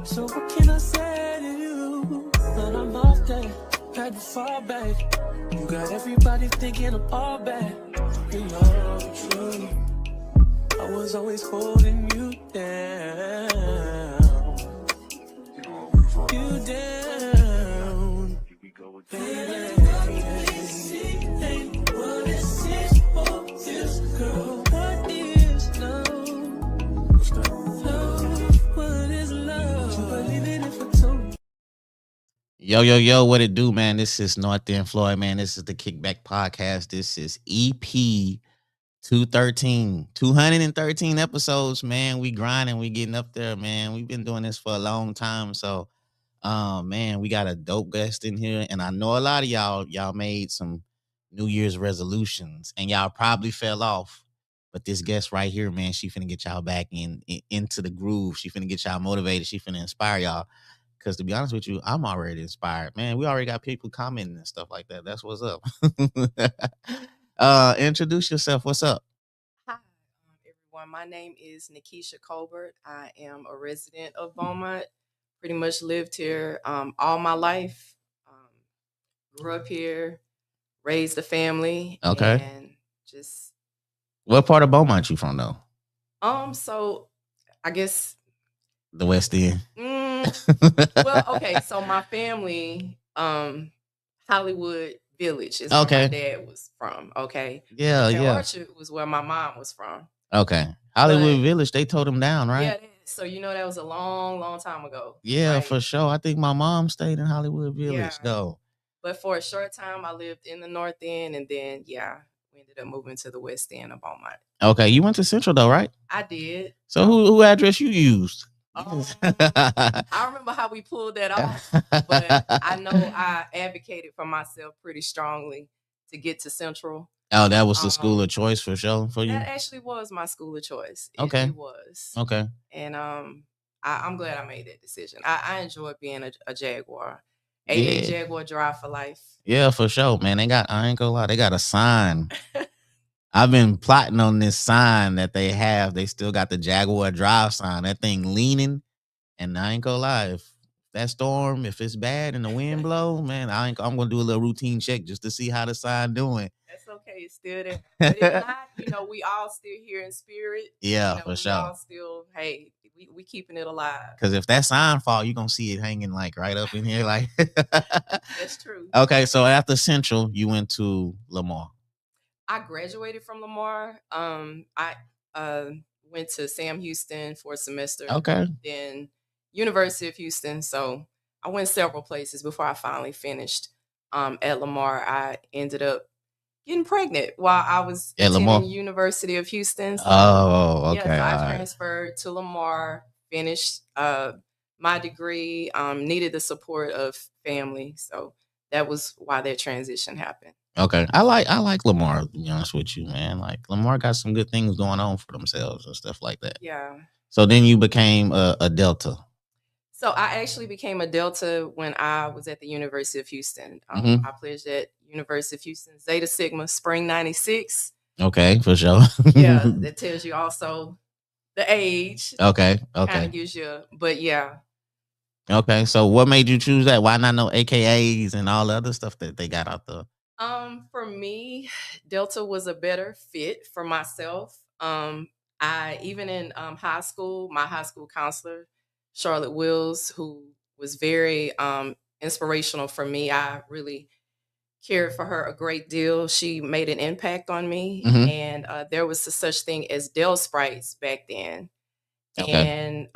So what can I say to you? But I'm off that, had to fall back. You got everybody thinking I'm all bad. You know the truth. I was always holding you down. You down. Baby. Ain't what it seems for this girl. What is love? What's that? Love, what is love? You believe it if I told you. Yo, what it do, man? This is North End Floyd, man. This is the Kickback Podcast. This is Ep.213. 213 episodes, man. We grinding, we getting up there, man. We've been doing this for a long time. So, man, we got a dope guest in here. And I know a lot of y'all made some New Year's resolutions and y'all probably fell off. But this guest right here, man, she finna get y'all back into the groove. She finna get y'all motivated. She finna inspire y'all. Because to be honest with you, I'm already inspired, man. We already got people commenting and stuff like that. That's what's up. Introduce yourself. What's up? Hi, everyone. My name is Nikisha Colbert. I am a resident of Beaumont. Pretty much lived here all my life. Grew up here, raised a family, Okay. and just What part of Beaumont you from, though? So I guess The West End. well, okay. So my family, Hollywood Village is where my dad was from. Okay, Yeah. Orchard was where my mom was from. Okay. Hollywood Village, they tore them down, right? Yeah. So that was a long, long time ago. Yeah, right? for sure. I think my mom stayed in Hollywood Village, though. But for a short time, I lived in the North End, and then we ended up moving to the West End of Beaumont. Okay, you went to Central though, right? I did. So who address you used? I remember how we pulled that off, but I know I advocated for myself pretty strongly to get to Central. Oh, that was the school of choice for sure for you? That actually was my school of choice. Okay. It was. Okay. And I'm glad I made that decision. I enjoyed being a Jaguar. AA Jaguar Drive for life. Yeah, for sure, man. I ain't gonna lie, they got a sign. I've been plotting on this sign that they have. They still got the Jaguar Drive sign. That thing leaning. And I ain't gonna lie, if that storm, if it's bad and the wind blow, man, I'm gonna do a little routine check just to see how the sign doing. That's okay, it's still there. But if not, we all still here in spirit. Yeah, for sure. We all still, hey, we keeping it alive. Because if that sign fall, you're gonna see it hanging like right up in here, like. That's true. Okay, so after Central, you went to Lamar. I graduated from Lamar. I went to Sam Houston for a semester. Okay. Then University of Houston. So I went several places before I finally finished at Lamar. I ended up getting pregnant while I was attending University of Houston. So, okay. Yeah, so I transferred to Lamar, finished my degree, needed the support of family. So that was why that transition happened. Okay. I like Lamar, to be honest with you, man. Like Lamar got some good things going on for themselves and stuff like that. Yeah. So then you became a Delta. So I actually became a Delta when I was at the University of Houston. I pledged at University of Houston Zeta Sigma Spring 96. Okay, for sure. Yeah, that tells you also the age. Okay. Kind of gives you, but yeah. Okay, so what made you choose that? Why not know AKAs and all the other stuff that they got out there? For me, Delta was a better fit for myself. I even in high school, my high school counselor, Charlotte Wills, who was very inspirational for me. I really cared for her a great deal. She made an impact on me. And there was such thing as Del Sprites back then. Okay. And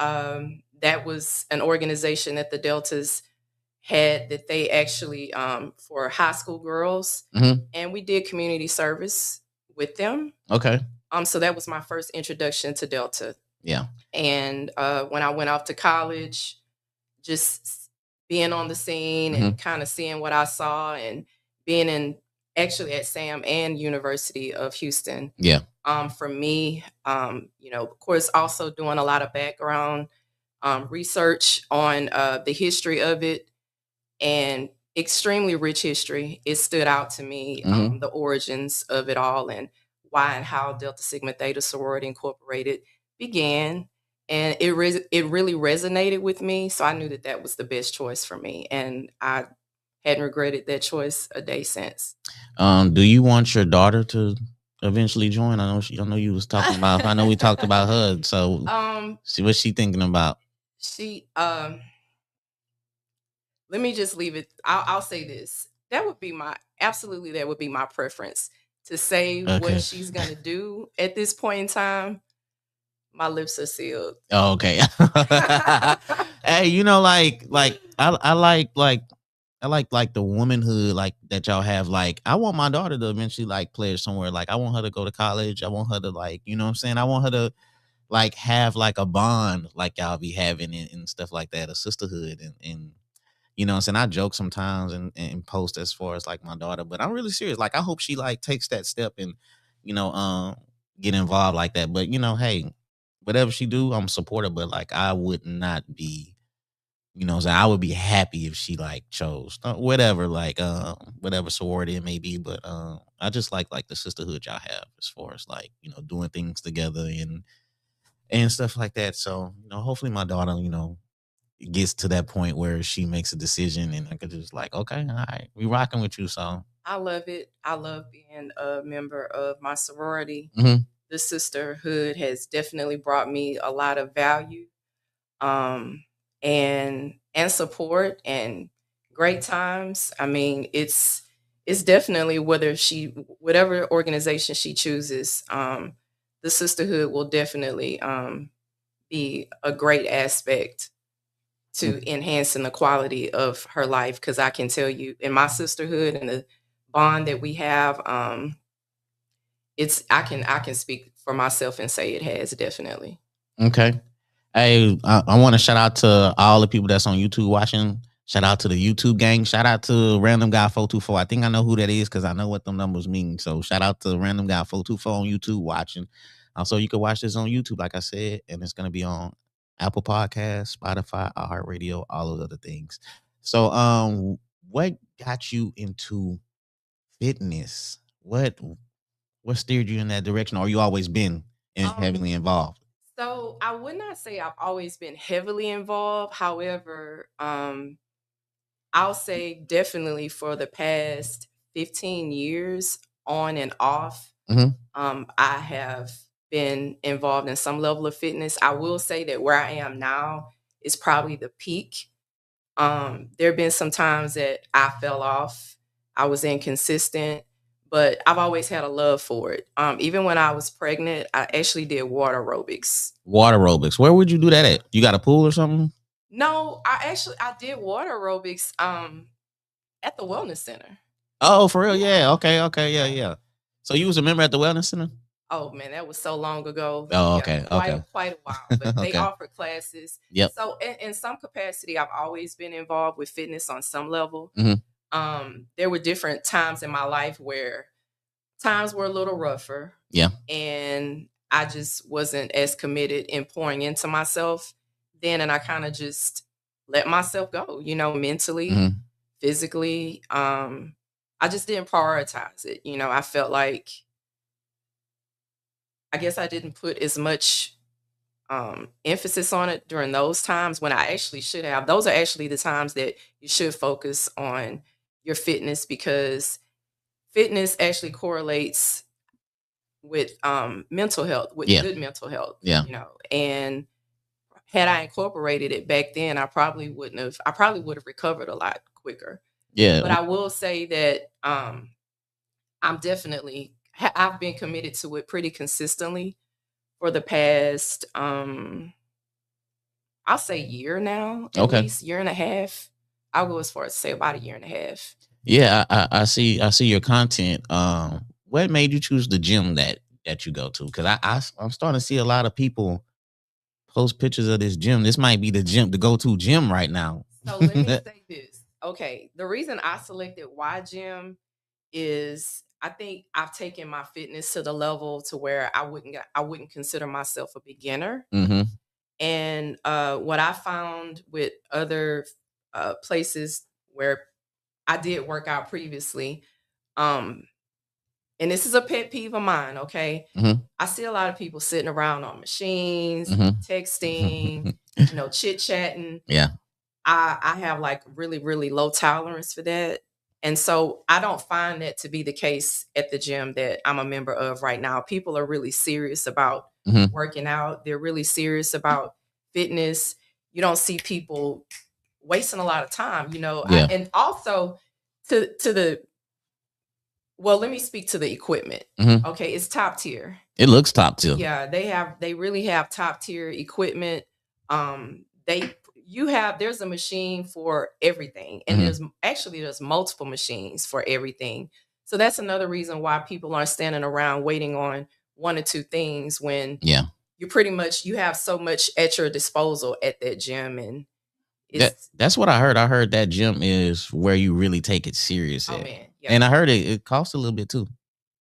that was an organization that the Deltas had that they actually for high school girls. And we did community service with them. Okay. So that was my first introduction to Delta. Yeah. And when I went off to college, just being on the scene and kind of seeing what I saw and being actually at Sam and University of Houston. Yeah. For me, of course, also doing a lot of background research on the history of it and extremely rich history. It stood out to me, the origins of it all and why and how Delta Sigma Theta Sorority Incorporated began and it really resonated with me. So I knew that that was the best choice for me, and I hadn't regretted that choice a day since. Do you want your daughter to eventually join? I know you was talking about. I know we talked about her. So, see what's she thinking about? She let me just leave it. I'll say this. That would be my absolutely. That would be my preference to say what Okay. she's gonna do at this point in time. My lips are sealed. Oh, okay. Hey, you know, I like the womanhood like that y'all have. Like, I want my daughter to eventually like play it somewhere. Like, I want her to go to college. I want her to like, you know what I'm saying? I want her to like have like a bond like y'all be having and stuff like that, a sisterhood and you know what I'm saying? I joke sometimes and post as far as like my daughter, but I'm really serious. Like I hope she like takes that step and, you know, get involved like that. But you know, hey, whatever she do, I'm supportive. But like I would not be, you know what I'm saying? I would be happy if she like chose whatever, like whatever sorority it may be. But I just like the sisterhood y'all have as far as like, you know, doing things together and stuff like that. So, you know, hopefully my daughter, you know, gets to that point where she makes a decision and I could just like, okay, all right, we rocking with you. So I love it. I love being a member of my sorority. mhm. The sisterhood has definitely brought me a lot of value, um, and support and great times. I mean, it's definitely whatever organization she chooses, the sisterhood will definitely be a great aspect to enhancing the quality of her life. Because I can tell you, in my sisterhood and the bond that we have, it's I can speak for myself and say it has definitely. Okay. Hey, I want to shout out to all the people that's on YouTube watching. Shout out to the YouTube gang. Shout out to Random Guy 424. I think I know who that is because I know what them numbers mean. So shout out to Random Guy 424 on YouTube watching. Also, you can watch this on YouTube, like I said, and it's gonna be on Apple Podcasts, Spotify, iHeartRadio, all of the other things. So, what got you into fitness? What steered you in that direction, or you always been heavily involved? So I would not say I've always been heavily involved. However, I'll say definitely for the past 15 years, on and off, Hmm. I have been involved in some level of fitness. I will say that where I am now is probably the peak. There have been some times that I fell off. I was inconsistent, but I've always had a love for it. Even when I was pregnant, I actually did water aerobics. Water aerobics. Where would you do that at? You got a pool or something? No, I did water aerobics at the wellness center. Oh, for real? Yeah. Yeah. Okay. Okay. Yeah. Yeah. Yeah. So you was a member at the wellness center? Oh man, that was so long ago. Oh, Yeah, okay. Okay. quite a while. But they Okay. offer classes. Yep. So in some capacity, I've always been involved with fitness on some level. Hmm. There were different times in my life where times were a little rougher. Yeah. And I just wasn't as committed in pouring into myself then, and I kind of just let myself go, mentally, Hmm. physically. I just didn't prioritize it. I felt like I guess I didn't put as much emphasis on it during those times when I actually should have. Those are actually the times that you should focus on your fitness, because fitness actually correlates with mental health, with Yeah. good mental health, Yeah. and had I incorporated it back then, I probably would have recovered a lot quicker. Yeah. But I will say that I've been committed to it pretty consistently for the past I'll say year now, at Okay. least year and a half. I'll go as far as to say about a year and a half. Yeah. I see. I see your content. What made you choose the gym that you go to? Because I'm starting to see a lot of people post pictures of this gym. This might be the gym, the go to gym right now. So let me say this. Okay, the reason I selected Y Gym is I think I've taken my fitness to the level to where I wouldn't consider myself a beginner. Hmm. And what I found with other places where I did work out previously, um, and this is a pet peeve of mine, okay? Mm-hmm. I see a lot of people sitting around on machines, Mm-hmm. texting, chit-chatting. Yeah. I have like really, really low tolerance for that. And so I don't find that to be the case at the gym that I'm a member of right now. People are really serious about Mm-hmm. working out. They're really serious about fitness. You don't see people wasting a lot of time, Yeah. and also to the well, let me speak to the equipment. Mm-hmm. Okay, it's top tier. It looks top tier. Yeah, they really have top tier equipment. There's a machine for everything, and Mm-hmm. there's multiple machines for everything. So that's another reason why people aren't standing around waiting on one or two things when Yeah. you have so much at your disposal at that gym, and That's what I heard. I heard that gym is where you really take it serious oh at. man, yeah. And I heard it costs a little bit too.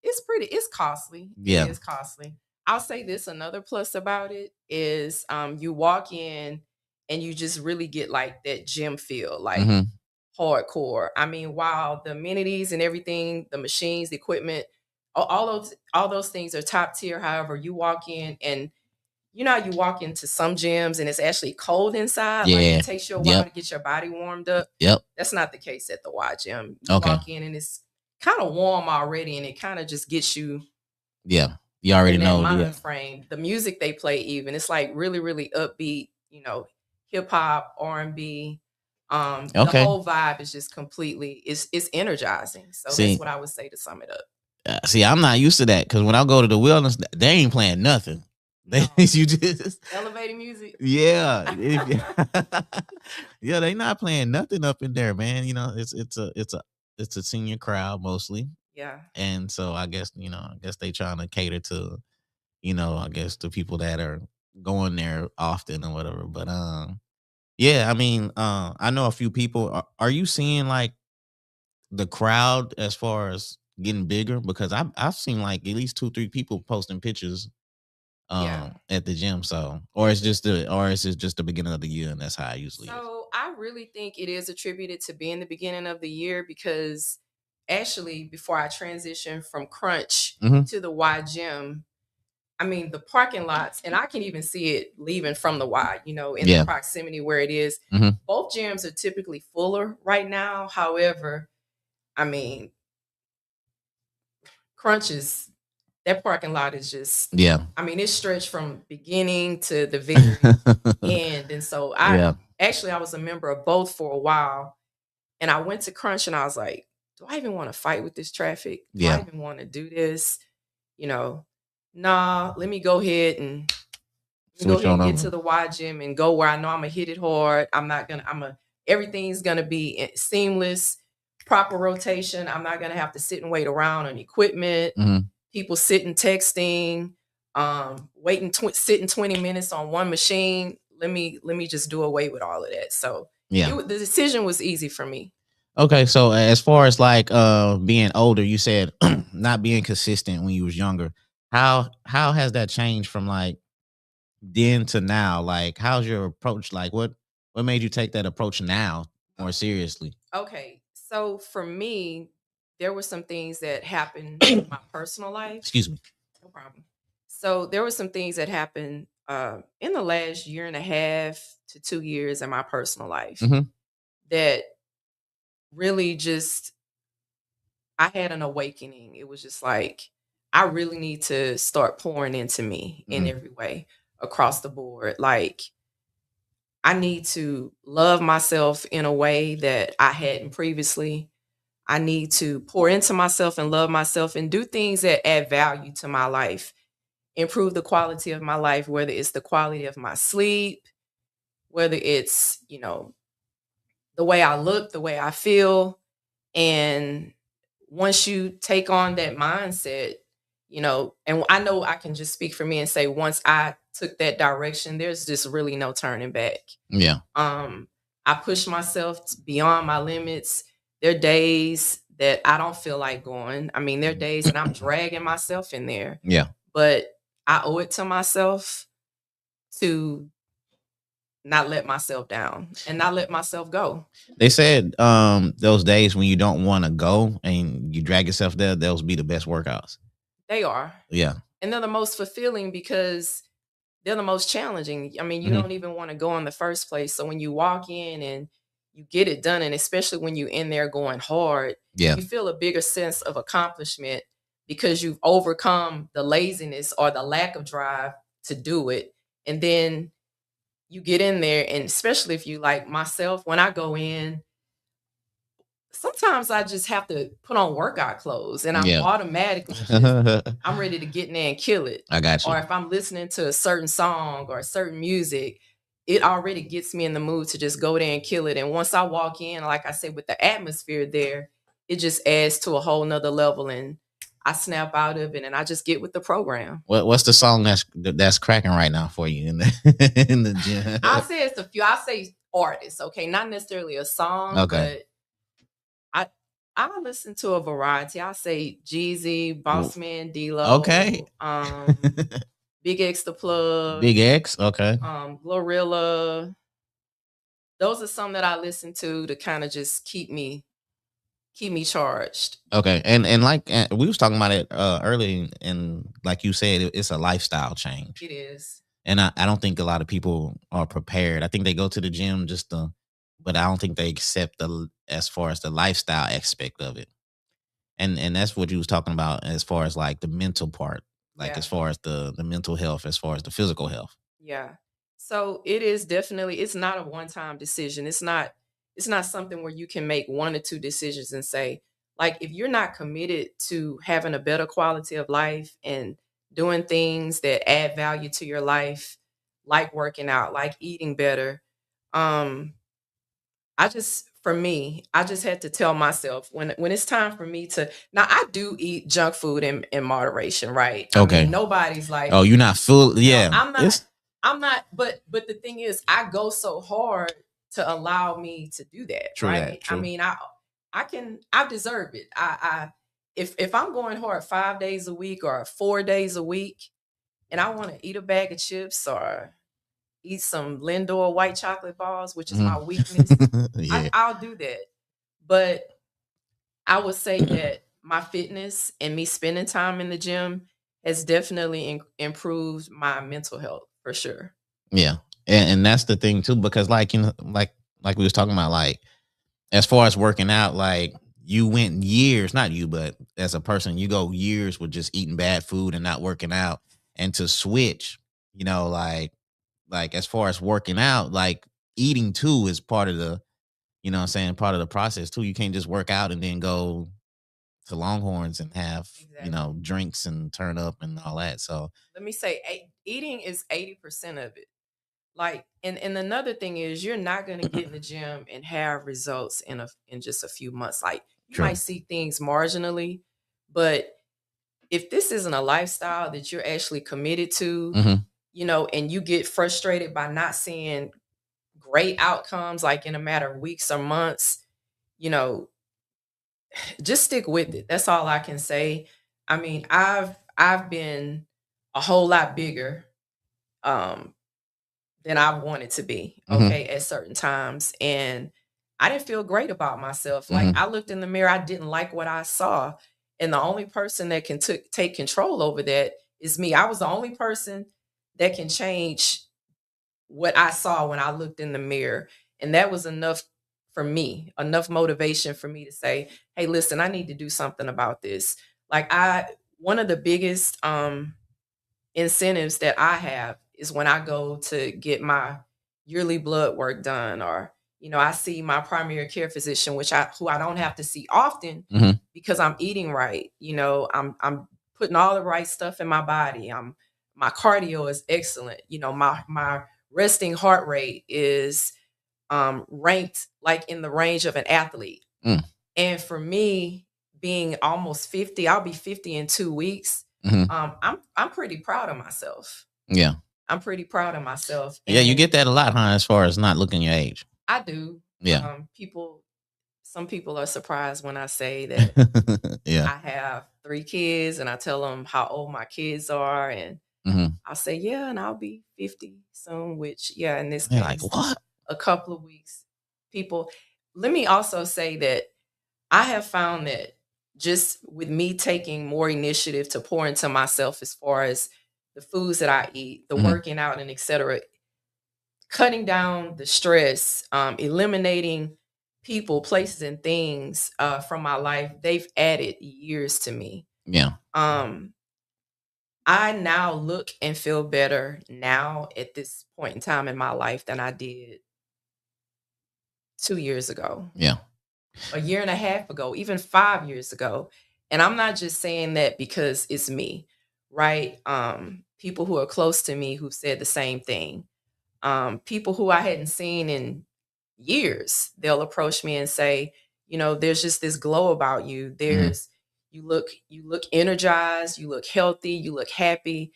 It's costly. Yeah. It is costly. I'll say this, another plus about it is you walk in and you just really get like that gym feel, like Mm-hmm. hardcore. I mean, while the amenities and everything, the machines, the equipment, all those things are top tier. However, you walk in and how you walk into some gyms and it's actually cold inside, like Yeah. it takes you a while Yep. to get your body warmed up. Yep. That's not the case at the Y gym. You Okay. walk in and it's kind of warm already, and it kind of just gets you Yeah. You already in that know. mind Yeah. frame. The music they play, even, it's like really, really upbeat, hip hop, R&B. The Okay. whole vibe is just completely it's energizing. So See. that's what I would say to sum it up. See, I'm not used to that because when I go to the wellness, they ain't playing nothing. No. You just Elevating music. yeah, yeah. They not playing nothing up in there, man. It's a senior crowd mostly, Yeah. and so I guess they trying to cater to I guess the people that are going there often or whatever. But yeah, I mean, I know a few people. Are you seeing like the crowd as far as getting bigger? Because I've seen like at least 2-3 people posting pictures Yeah. at the gym. So or is it just the beginning of the year and that's how it usually is? So I really think it is attributed to being the beginning of the year, because actually before I transitioned from Crunch Mhm. to the Y gym, I mean, the parking lots, and I can even see it leaving from the Y, in the Yeah. proximity where it is. Mhm. Both gyms are typically fuller right now. However, I mean, Crunches, that parking lot is just, Yeah. I mean, it's stretched from beginning to the very end. And so Yeah. I was a member of both for a while. And I went to Crunch and I was like, do I even want to fight with this traffic? Do I Yeah. even want to do this? Nah, let me go ahead and Switch on get over. to the Y gym and go where I know I'm gonna hit it hard. Everything's gonna be seamless, proper rotation. I'm not gonna have to sit and wait around on equipment. Mhm. People sitting texting, sitting 20 minutes on one machine. Let me just do away with all of that. So Yeah. the decision was easy for me. Okay, so as far as like being older, you said not being consistent when you was younger. How has that changed from like then to now? Like how's your approach? Like what made you take that approach now more seriously? Okay, so for me, there were some things that happened in my personal life. Excuse me. No problem. So there were some things that happened in the last year and a half to 2 years in my personal life Mhm. that really just, I had an awakening. It was just like, I really need to start pouring into me in Mhm. every way across the board. Like, I need to love myself in a way that I hadn't previously. I need to pour into myself and love myself and do things that add value to my life, improve the quality of my life, whether it's the quality of my sleep, whether it's, the way I look, the way I feel. And once you take on that mindset, and I know I can just speak for me and say, once I took that direction, there's just really no turning back. Yeah. I push myself beyond my limits. There are days that I don't feel like going. I mean, there are days that I'm dragging myself in there, Yeah. but I owe it to myself to not let myself down and not let myself go. They said those days when you don't want to go and you drag yourself there, those be the best workouts. They are. Yeah. And they're the most fulfilling because they're the most challenging. I mean, you Mhm. don't even want to go in the first place. So when you walk in and you get it done, and especially when you're in there going hard, Yeah. you feel a bigger sense of accomplishment because you've overcome the laziness or the lack of drive to do it. And then you get in there, and especially if you like myself, when I go in, sometimes I just have to put on workout clothes and I'm Yeah. automatically just I'm ready to get in there and kill it. I got you. Or if I'm listening to a certain song or a certain music, it already gets me in the mood to just go there and kill it. And once I walk in, like I said, with the atmosphere there, it just adds to a whole nother level, and I snap out of it and I just get with the program. What's the song that's cracking right now for you in the in the gym? I say it's a few. I say artists, okay, not necessarily a song, Okay. but I listen to a variety. I say Jeezy, Bossman, D-Lo, Okay. Big X the Plug, Big X. Okay. Glorilla. Those are some that I listen to kind of just keep me charged. Okay. And like we was talking about it early, and like you said, it's a lifestyle change. It is. And I don't think a lot of people are prepared. I think they go to the gym but I don't think they accept as far as the lifestyle aspect of it. And that's what you was talking about as far as like the mental part, like Yeah. as far as the mental health, as far as the physical health. Yeah. So it is definitely, it's not a one-time decision. It's not something where you can make one or two decisions and say, like, if you're not committed to having a better quality of life and doing things that add value to your life, like working out, like eating better, um, for me, I just had to tell myself when it's time for me to, now I do eat junk food in moderation, right? Okay. I mean, nobody's like, oh, you're not full. Yeah. no, I'm not, but the thing is, I go so hard to allow me to do that, True right? that, true. I mean, I deserve it. If I'm going hard 5 days a week or 4 days a week, and I want to eat a bag of chips or eat some Lindor white chocolate balls, which is my weakness, yeah. I'll do that. But I would say that my fitness and me spending time in the gym has definitely improved my mental health for sure. Yeah. And that's the thing too, because like, you know, like we was talking about, like, as far as working out, like you went years, not you, but as a person, you go years with just eating bad food and not working out. And to switch, you know, like as far as working out, like eating too is part of the, you know what I'm saying, part of the process too. You can't just work out and then go to Longhorns and have, you know, drinks and turn up and all that. So Let me say, eating is 80% of it. Like, and another thing is, you're not going to get in the gym and have results in just a few months. Like, you True. might see things marginally, but if this isn't a lifestyle that you're actually committed to, you know, and you get frustrated by not seeing great outcomes, like in a matter of weeks or months, you know, just stick with it. That's all I can say. I mean, I've been a whole lot bigger um than I wanted to be, okay, at certain times. And I didn't feel great about myself. Like, I looked in the mirror, I didn't like what I saw. And the only person that can take control over that is me. I was the only person that can change what I saw when I looked in the mirror. And that was enough for me, enough motivation for me to say, hey, listen, I need to do something about this. Like, one of the biggest incentives that I have is when I go to get my yearly blood work done, or, you know, I see my primary care physician, who I don't have to see often because I'm eating right. You know, I'm putting all the right stuff in my body. My cardio is excellent. You know, my resting heart rate is ranked like in the range of an athlete. And for me, being almost 50, I'll be 50 in 2 weeks. I'm pretty proud of myself. Yeah. I'm pretty proud of myself. Yeah, you get that a lot, huh? As far as not looking your age. I do. Yeah. Some people are surprised when I say that yeah. I have 3 kids, and I tell them how old my kids are, and I'll say, yeah, and I'll be 50 soon, which, yeah, in this They're like, case, what? a couple of weeks. People, let me also say that I have found that just with me taking more initiative to pour into myself as far as the foods that I eat, the working out, and etc., cutting down the stress, eliminating people, places, and things from my life, they've added years to me. Yeah. I now look and feel better now at this point in time in my life than I did 2 years ago, Yeah. a year and a half ago, even 5 years ago. And I'm not just saying that because it's me, right? People who are close to me who've said the same thing. People who I hadn't seen in years, they'll approach me and say, there's just this glow about you. You look energized, you look healthy, you look happy.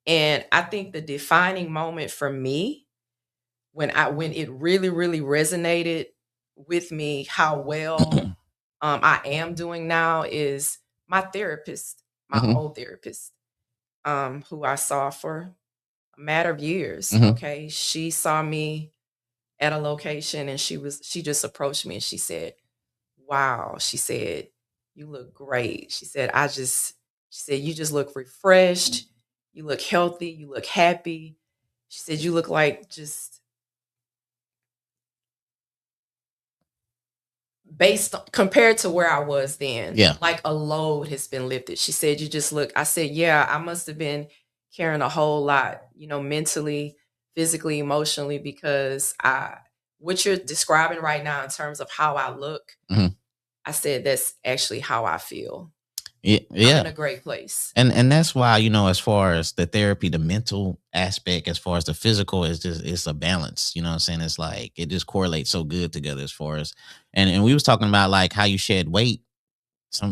And I think the defining moment for me when it really, really resonated with me how well I am doing now is my therapist, my old therapist, who I saw for a matter of years. Okay. She saw me at a location and she just approached me and she said, wow, she said, you look great. She said, you just look refreshed. You look healthy. You look happy. She said, you look like just based on, compared to where I was then. Yeah. Like a load has been lifted. She said, you just look, I said, yeah, I must have been carrying a whole lot, mentally, physically, emotionally, because what you're describing right now in terms of how I look, I said, that's actually how I feel. Yeah. I'm in a great place. And that's why, as far as the therapy, the mental aspect, as far as the physical, it's a balance. You know what I'm saying? It's like it just correlates so good together as far as and we was talking about like how you shed weight.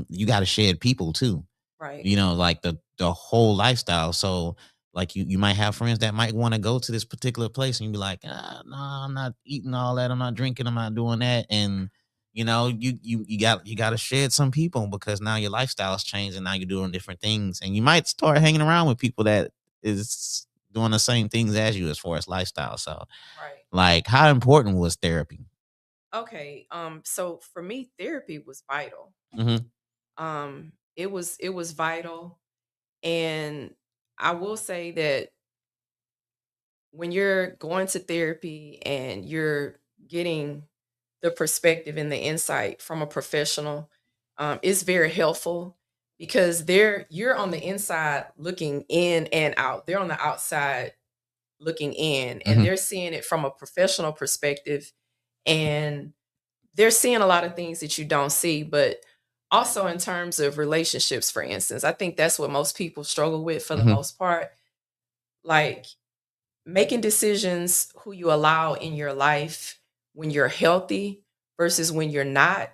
You gotta shed people too. Right. Like the whole lifestyle. So like you might have friends that might want to go to this particular place and you be like, no, I'm not eating all that, I'm not drinking, I'm not doing that. And you got to shed some people because now your lifestyle's changed and now you're doing different things. And you might start hanging around with people that is doing the same things as you as far as lifestyle. So Right. like how important was therapy? Okay. So for me, therapy was vital. It was vital. And I will say that when you're going to therapy and you're getting the perspective and the insight from a professional, it's very helpful because you're on the inside looking in and out. They're on the outside looking in, and they're seeing it from a professional perspective, and they're seeing a lot of things that you don't see. But also in terms of relationships, for instance, I think that's what most people struggle with for the most part. Like making decisions who you allow in your life when you're healthy versus when you're not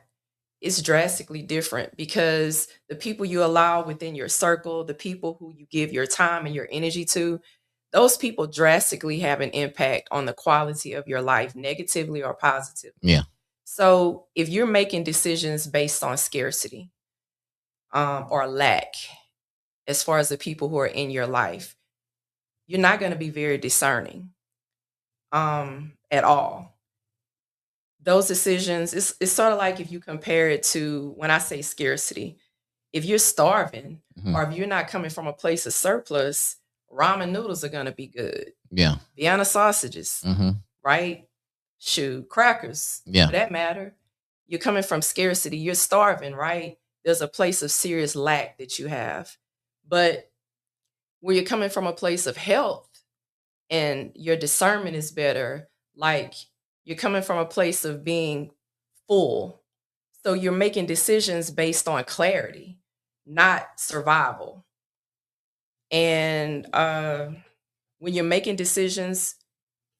is drastically different, because the people you allow within your circle, the people who you give your time and your energy to, those people drastically have an impact on the quality of your life, negatively or positively. Yeah. So if you're making decisions based on scarcity or lack, as far as the people who are in your life, you're not going to be very discerning at all. Those decisions, it's sort of like if you compare it to when I say scarcity, if you're starving or if you're not coming from a place of surplus, ramen noodles are going to be good. Yeah. Vienna sausages, right? Shoot, crackers, for that matter. You're coming from scarcity, you're starving, right? There's a place of serious lack that you have. But where you're coming from a place of health and your discernment is better, like you're coming from a place of being full. So you're making decisions based on clarity, not survival. And when you're making decisions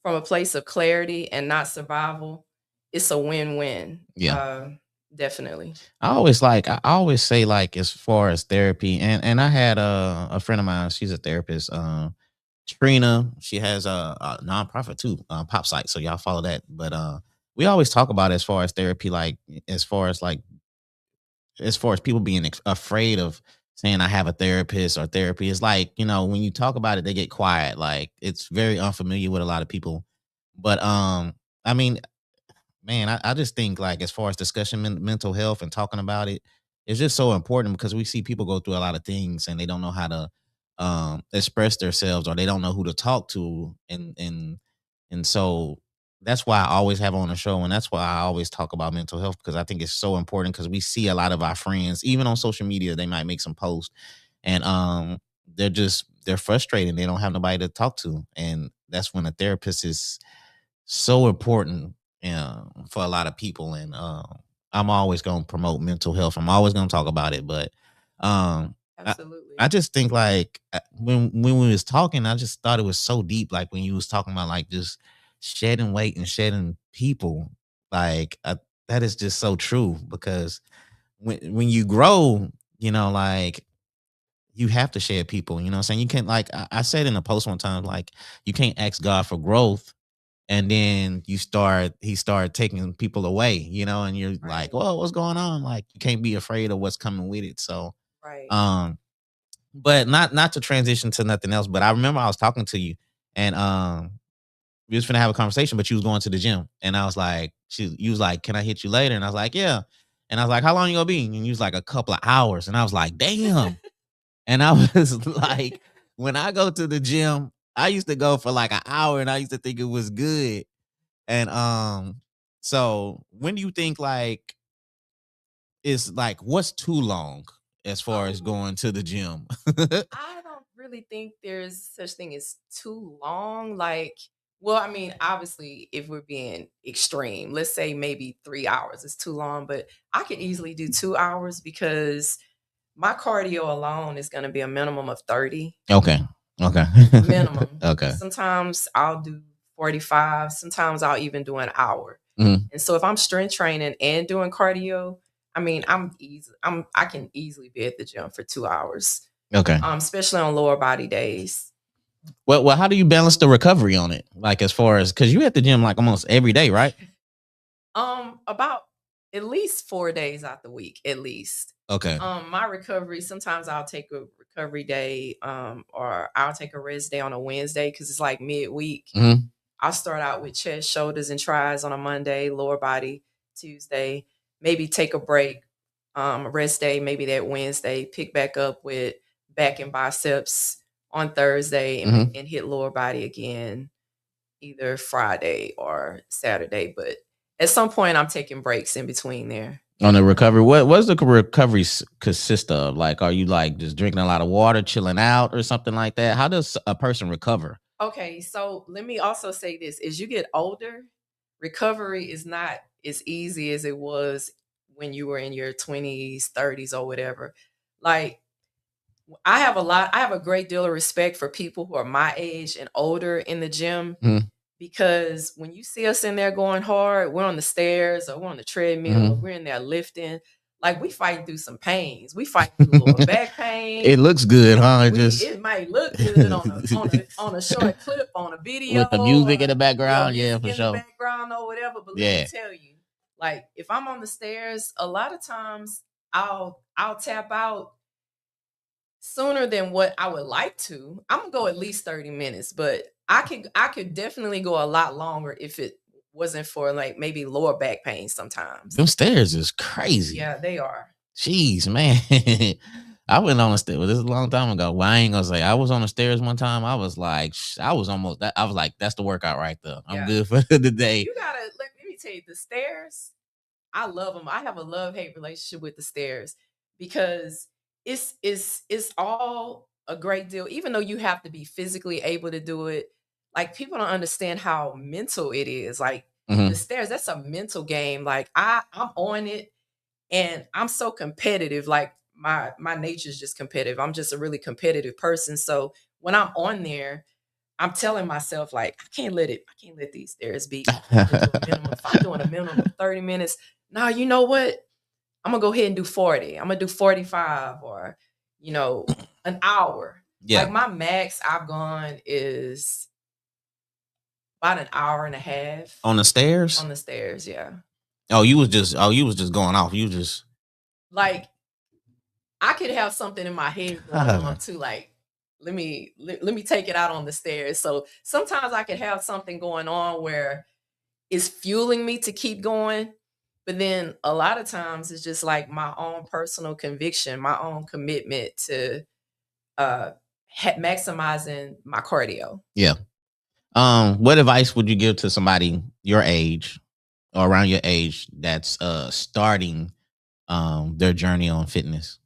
from a place of clarity and not survival, it's a win-win. Yeah. Definitely. I always say like as far as therapy, and I had a friend of mine, she's a therapist, Trina. She has a nonprofit too, Pop Site, so y'all follow that. But we always talk about as far as therapy, like as far as people being afraid of saying I have a therapist or therapy. It's like, when you talk about it, they get quiet. Like it's very unfamiliar with a lot of people. But I mean, man, I just think like as far as discussion mental health and talking about it, it's just so important because we see people go through a lot of things and they don't know how to express themselves or they don't know who to talk to and so that's why I always have on the show and that's why I always talk about mental health because I think it's so important because we see a lot of our friends even on social media they might make some posts and they're frustrated they don't have nobody to talk to and that's when a therapist is so important for a lot of people and I'm always going to promote mental health. I'm always going to talk about it, but I, Absolutely. I just think like when we was talking, I just thought it was so deep. Like when you was talking about like just shedding weight and shedding people, like that is just so true because when you grow, like you have to shed people. You know what I'm saying? You can't like I said in a post one time, like you can't ask God for growth and then he started taking people away, and you're like, Right. well, what's going on? Like you can't be afraid of what's coming with it. So Right. but not to transition to nothing else, but I remember I was talking to you and we was finna have a conversation, but you was going to the gym. And I was like, you was like, can I hit you later? And I was like, yeah. And I was like, how long you gonna be? And you was like a couple of hours. And I was like, damn. And I was like, when I go to the gym, I used to go for like an hour and I used to think it was good. And so when do you think like it's like what's too long as far as Um, going to the gym? I don't really think there's such thing as too long. Like, well, I mean, obviously, if we're being extreme, let's say maybe 3 hours is too long, but I could easily do 2 hours because my cardio alone is going to be a minimum of 30 Okay. Okay. minimum. Okay. Sometimes I'll do 45, sometimes I'll even do an hour. Mhm. And so if I'm strength training and doing cardio, I mean, I can easily be at the gym for 2 hours. Okay. Especially on lower body days. Well, how do you balance the recovery on it? Like as far as because you at the gym like almost every day, right? About at least 4 days out the week, at least. Okay. My recovery, sometimes I'll take a recovery day, or I'll take a rest day on a Wednesday because it's like midweek. Mhm. I'll start out with chest, shoulders, and tries on a Monday, lower body Tuesday, maybe take a break, rest day, maybe that Wednesday, pick back up with back and biceps on Thursday Mhm. and hit lower body again either Friday or Saturday. But at some point, I'm taking breaks in between there. On the recovery, what does the recovery consist of? Like, are you like just drinking a lot of water, chilling out, or something like that? How does a person recover? Okay, so let me also say this. As you get older, recovery is not as easy as it was when you were in your 20s, 30s, or whatever. Like, I have a great deal of respect for people who are my age and older in the gym Mhm. because when you see us in there going hard, we're on the stairs or we're on the treadmill or Mhm. we're in there lifting, like we fighting through some pains. We fight through lower back pain. It looks good, huh? It might look good on a short clip on a video With the music in or the background, yeah, music for in the sure. background or whatever. But let me Yeah. tell you, like if I'm on the stairs, a lot of times I'll tap out sooner than what I would like to. I'm gonna go at least 30 minutes, but I could definitely go a lot longer if it wasn't for like maybe lower back pain sometimes. Them stairs is crazy. Yeah, they are. Jeez, man. I went on the stairs. Well, this is a long time ago. Well, I ain't gonna say I was on the stairs one time. I was like, I was almost that. I was like, that's the workout right there. I'm Yeah. good for the day. You gotta let me tell you, the stairs, I love them. I have a love-hate relationship with the stairs because it's all a great deal, even though you have to be physically able to do it. Like people don't understand how mental it is. Like the Mhm. stairs, that's a mental game. Like I'm on it and I'm so competitive. Like my nature is just competitive. I'm just a really competitive person. So when I'm on there, I'm telling myself like I can't let these stairs beat me. I'm gonna do a minimum. If I'm doing a minimum of 30 minutes, now you know what? I'm gonna go ahead and do 40. I'm gonna do 45 or an hour. Yeah. Like my max I've gone is about an hour and a half On the stairs? on the stairs. Yeah. Oh, you was just going off. You just Like I could have something in my head going on too, like let me take it out on the stairs. So sometimes I could have something going on where it's fueling me to keep going, but then a lot of times it's just like my own personal conviction, my own commitment to uh maximizing my cardio. Yeah. What advice would you give to somebody your age or around your age that's starting their journey on fitness?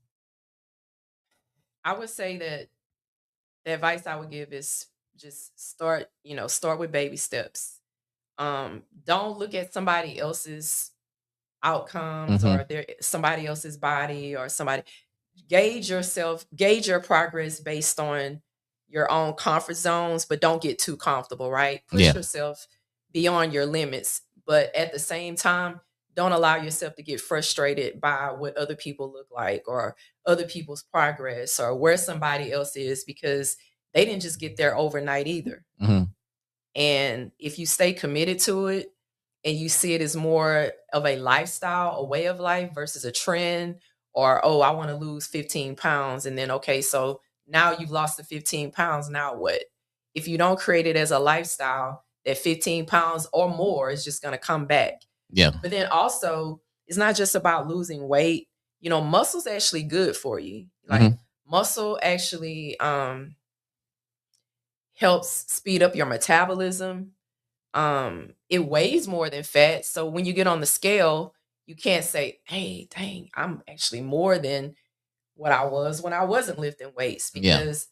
I would say that the advice I would give is just start with baby steps. Don't look at somebody else's outcomes Mm-hmm. or their somebody else's body or somebody. Gauge your progress based on your own comfort zones, but don't get too comfortable, right? Push Yeah. yourself beyond your limits, but at the same time, don't allow yourself to get frustrated by what other people look like or other people's progress or where somebody else is, because they didn't just get there overnight either. Mm-hmm. And if you stay committed to it and you see it as more of a lifestyle, a way of life versus a trend, or, oh, I want to lose 15 pounds. And then, okay, so now you've lost the 15 pounds. Now what? If you don't create it as a lifestyle, that 15 pounds or more is just going to come back. Yeah. But then also, it's not just about losing weight. Muscle's actually good for you. Like, muscle actually helps speed up your metabolism. It weighs more than fat. So when you get on the scale, you can't say, hey, dang, I'm actually more than what I was when I wasn't lifting weights. Yeah. Because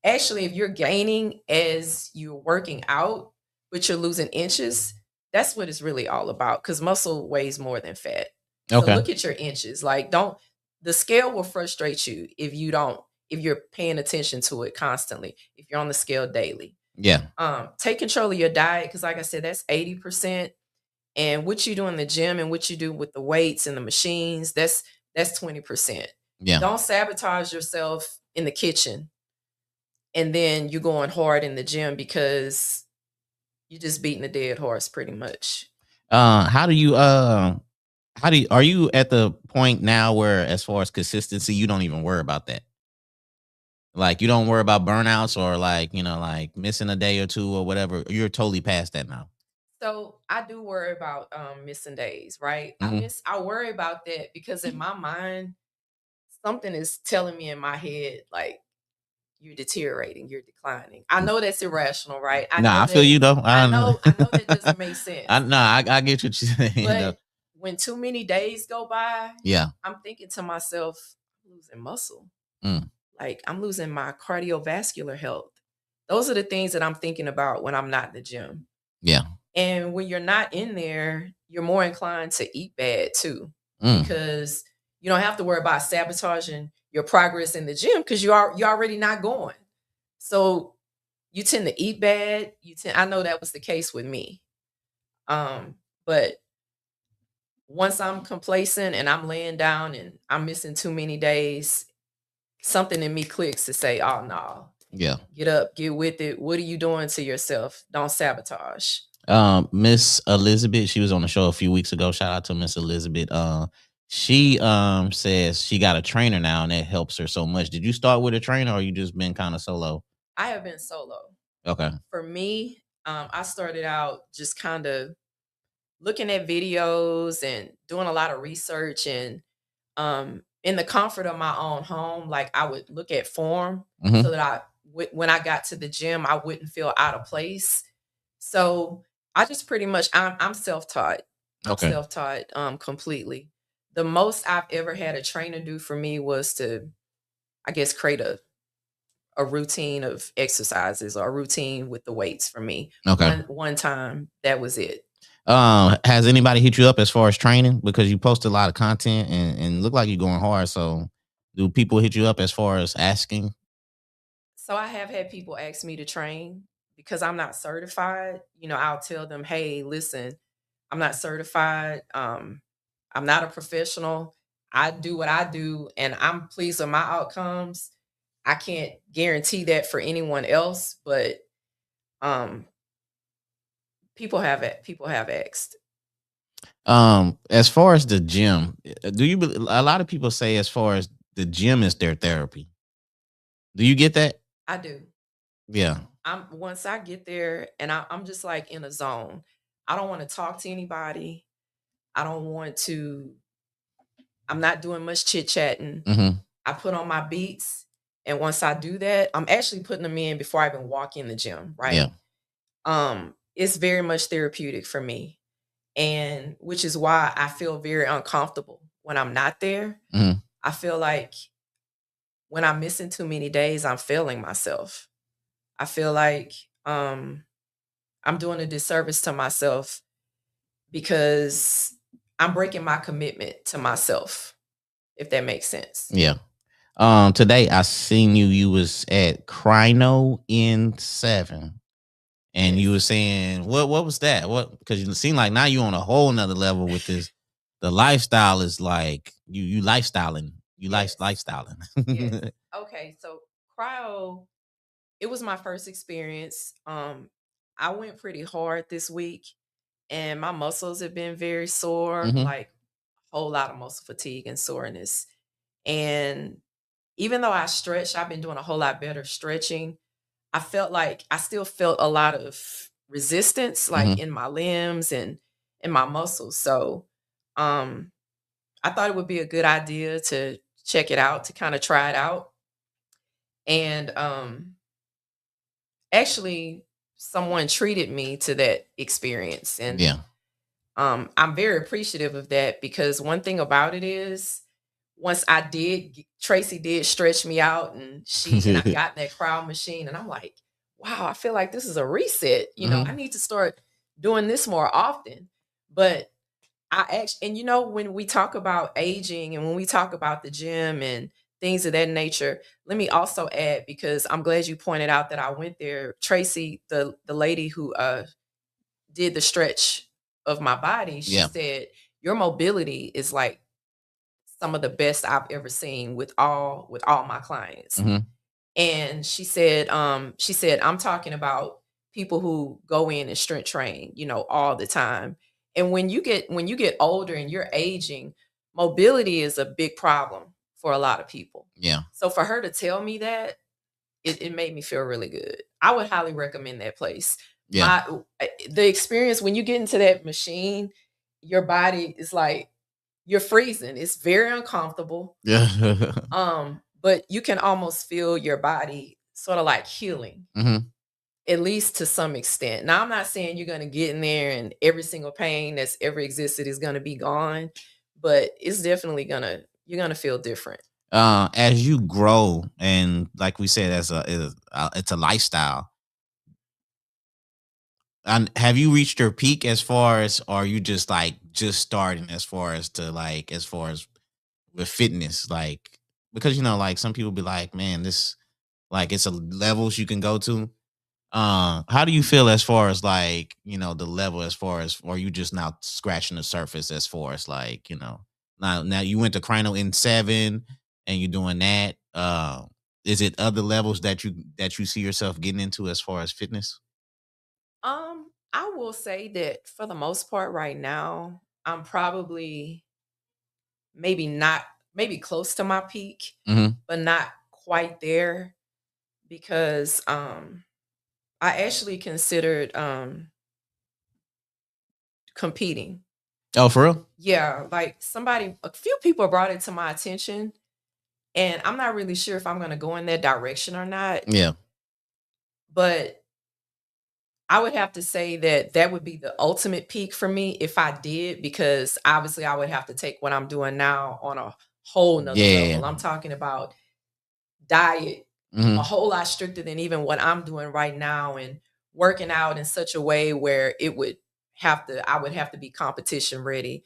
actually, if you're gaining as you're working out, but you're losing inches, that's what it's really all about. Because muscle weighs more than fat. So Okay. look at your inches. Like, the scale will frustrate you if you're paying attention to it constantly, if you're on the scale daily. Yeah. Take control of your diet, because like I said, that's 80%. And what you do in the gym and what you do with the weights and the machines, that's 20%. Yeah. Don't sabotage yourself in the kitchen and then you're going hard in the gym, because you're just beating a dead horse pretty much. Are you at the point now where, as far as consistency, you don't even worry about that? Like, you don't worry about burnouts or like missing a day or two or whatever. You're totally past that now. So I do worry about missing days, right? I worry about that because in my mind, something is telling me in my head, like, you're deteriorating, you're declining. I know that's irrational, right? I feel you though. I know that doesn't make sense. I get what you're saying. But when too many days go by, yeah, I'm thinking to myself, I'm losing muscle. Mm. Like, I'm losing my cardiovascular health. Those are the things that I'm thinking about when I'm not in the gym. Yeah. And when you're not in there, you're more inclined to eat bad too, because you don't have to worry about sabotaging your progress in the gym because you're already not going. So you tend to eat bad. I know that was the case with me. But once I'm complacent and I'm laying down and I'm missing too many days, something in me clicks to say, oh no. Yeah. Get up, get with it. What are you doing to yourself? Don't sabotage. Miss Elizabeth, she was on the show a few weeks ago. Shout out to Miss Elizabeth. She says she got a trainer now and that helps her so much. Did you start with a trainer or you just been kind of solo? I have been solo. Okay. For me, I started out just kind of looking at videos and doing a lot of research, and in the comfort of my own home, like, I would look at form so that when I got to the gym, I wouldn't feel out of place. So I just pretty much, I'm self-taught. I'm Okay. self-taught completely. The most I've ever had a trainer do for me was to, I guess, create a routine of exercises or a routine with the weights for me. Okay. One time, that was it. Has anybody hit you up as far as training? Because you post a lot of content and look like you're going hard. So do people hit you up as far as asking? So I have had people ask me to train because I'm not certified. I'll tell them, hey, listen, I'm not certified. I'm not a professional. I do what I do and I'm pleased with my outcomes. I can't guarantee that for anyone else, but people have asked. As far as the gym, a lot of people say as far as the gym is their therapy. Do you get that? I do. Yeah. Once I get there and I'm just like in a zone. I don't want to talk to anybody. I don't want to. I'm not doing much chit chatting. Mm-hmm. I put on my beats, and once I do that, I'm actually putting them in before I even walk in the gym. Yeah. Right. It's very much therapeutic for me, and which is why I feel very uncomfortable when I'm not there. Mm-hmm. I feel like when I'm missing too many days, I'm failing myself. I feel like I'm doing a disservice to myself because I'm breaking my commitment to myself, if that makes sense. Yeah. Today I seen you was at Crino in 7. And you were Yes. saying what was that? What, because you seem like now you on a whole nother level with this. The lifestyle is like you lifestyling. You Yes. lifestyling. Yes. Okay. So cryo, it was my first experience. I went pretty hard this week and my muscles have been very sore, Mm-hmm. like a whole lot of muscle fatigue and soreness. And even though I stretched, I've been doing a whole lot better stretching. I felt like I still felt a lot of resistance like Mm-hmm. in my limbs and in my muscles. So um I thought it would be a good idea to check it out, to kind of try it out. And actually someone treated me to that experience. And Yeah. I'm very appreciative of that because one thing about it is once I did, Tracy did stretch me out and I got in that crowd machine and I'm like, wow, I feel like this is a reset. I Mm-hmm. need to start doing this more often. But I actually, and when we talk about aging and when we talk about the gym and things of that nature, let me also add, because I'm glad you pointed out that I went there. Tracy, the lady who did the stretch of my body, she Yeah. said, your mobility is like some of the best I've ever seen with all my clients. Mm-hmm. And she said, I'm talking about people who go in and strength train, all the time. And when you get older and you're aging, mobility is a big problem for a lot of people. Yeah. So for her to tell me that, it made me feel really good. I would highly recommend that place. Yeah. The experience when you get into that machine, your body is like you're freezing. It's very uncomfortable. Yeah. But you can almost feel your body sort of like healing, Mm-hmm. at least to some extent. Now, I'm not saying you're going to get in there and every single pain that's ever existed is going to be gone, but it's definitely you're going to feel different. As you grow, and like we said, it's a lifestyle. And have you reached your peak as far as, or are you just starting as far as with fitness? Like, because like some people be like, man, this, like, it's a levels you can go to. How do you feel as far as, like, the level, as far as, or you just now scratching the surface as far as, like, now you went to Crino in 7 and you're doing that. Is it other levels that you see yourself getting into as far as fitness? I will say that for the most part right now, I'm probably maybe close to my peak, Mm-hmm. but not quite there because I actually considered competing. Oh, for real? Yeah, like a few people brought it to my attention, and I'm not really sure if I'm going to go in that direction or not, Yeah. but I would have to say that that would be the ultimate peak for me if I did, because obviously I would have to take what I'm doing now on a whole nother Yeah. level. I'm talking about diet a Mm-hmm. whole lot stricter than even what I'm doing right now, and working out in such a way where I would have to be competition ready.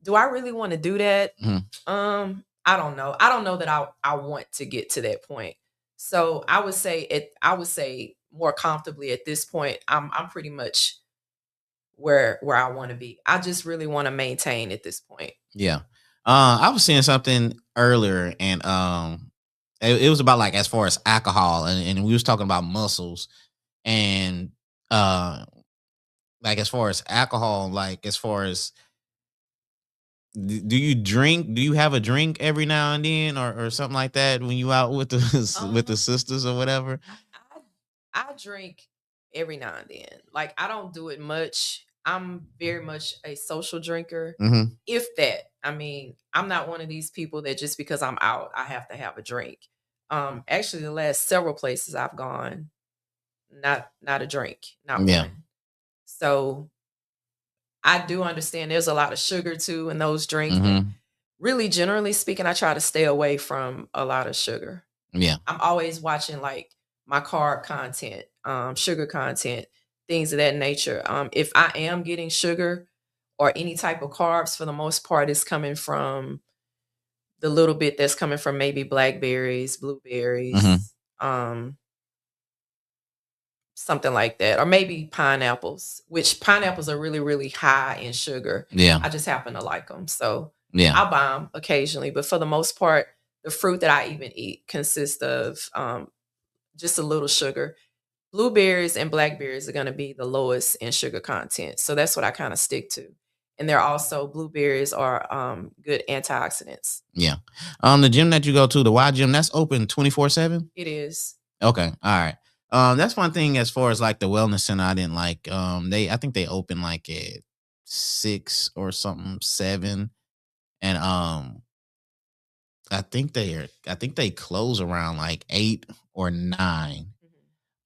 Do I really want to do that? Mm-hmm. I don't know. I don't know that I want to get to that point. So I would say more comfortably at this point, I'm pretty much where I want to be. I just really want to maintain at this point. Yeah. I was seeing something earlier, and it was about, like, as far as alcohol, and we was talking about muscles, and uh like, as far as alcohol, like, as far as Do you drink? Do you have a drink every now and then, or something like that when you out with the with the Um, sisters or whatever? I drink every now and then. Like I don't do it much. I'm very much a social drinker. Mm-hmm. If that, I mean, I'm not one of these people that just because I'm out, I have to have a drink. Actually, the last several places I've gone, not a drink, not Yeah. one. So I do understand there's a lot of sugar too in those drinks, and Mm-hmm. really, generally speaking, I try to stay away from a lot of sugar. Yeah. I'm always watching like my carb content, sugar content, things of that nature. If I am getting sugar or any type of carbs, for the most part, is coming from the little bit that's coming from maybe blackberries, Mm-hmm. blueberries, something like that, or maybe pineapples, which pineapples are really, really high in sugar. Yeah. I just happen to like them. So Yeah. I'll buy them occasionally. But for the most part, the fruit that I even eat consists of just a little sugar. Blueberries and blackberries are going to be the lowest in sugar content. So that's what I kind of stick to. And they're also, blueberries are good antioxidants. Yeah. The gym that you go to, the Y gym, that's open 24/7. It is. Okay. All right. That's one thing as far as like the wellness center I didn't like. I think they open like at 6 or something, 7. And I think they close around like 8 or 9.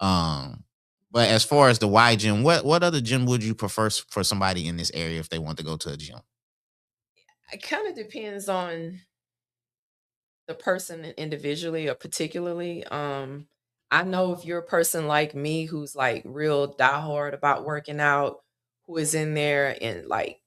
Mhm. But as far as the Y gym, what other gym would you prefer for somebody in this area if they want to go to a gym? It kind of depends on the person individually or particularly. I know if you're a person like me who's like real diehard about working out, who is in there and like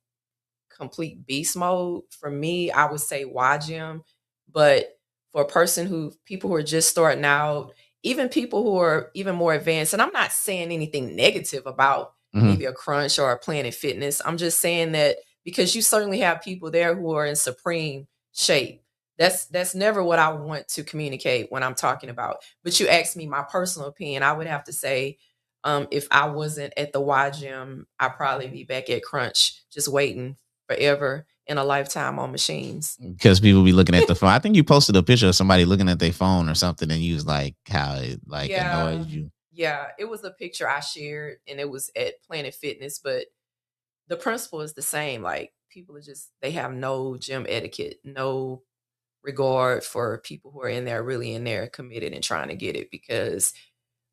complete beast mode. For me, I would say Y gym. But for a person who people who are just starting out, even people who are even more advanced, and I'm not saying anything negative about Hmm. maybe a crunch or a Planet Fitness. I'm just saying that because you certainly have people there who are in supreme shape. That's never what I want to communicate when I'm talking about. But you asked me my personal opinion. I would have to say, if I wasn't at the Y gym, I'd probably be back at Crunch, just waiting forever in a lifetime on machines. Because people be looking at the phone. I think you posted a picture of somebody looking at their phone or something, and you was like, how it like Yeah. annoys you. Yeah. It was a picture I shared and it was at Planet Fitness, but the principle is the same. Like people are just they have no gym etiquette, no regard for people who are in there really in there committed and trying to get it because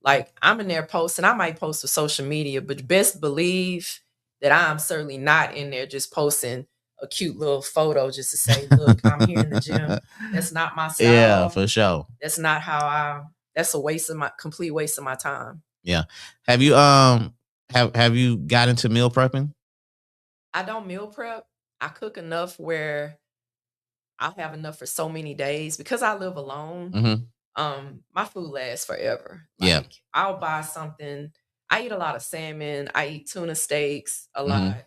like I'm in there posting, I might post to social media, but best believe that I'm certainly not in there just posting a cute little photo just to say, look, I'm here in the gym. That's not my Yeah, style. for sure. That's not how I that's a waste of my complete waste of my time. Yeah. Have you have you got into meal prepping? I don't meal prep. I cook enough where I'll have enough for so many days because I live alone. Mm-hmm. My food lasts forever. Yeah. Like I'll buy something. I eat a lot of salmon. I eat tuna steaks a lot, Mm-hmm.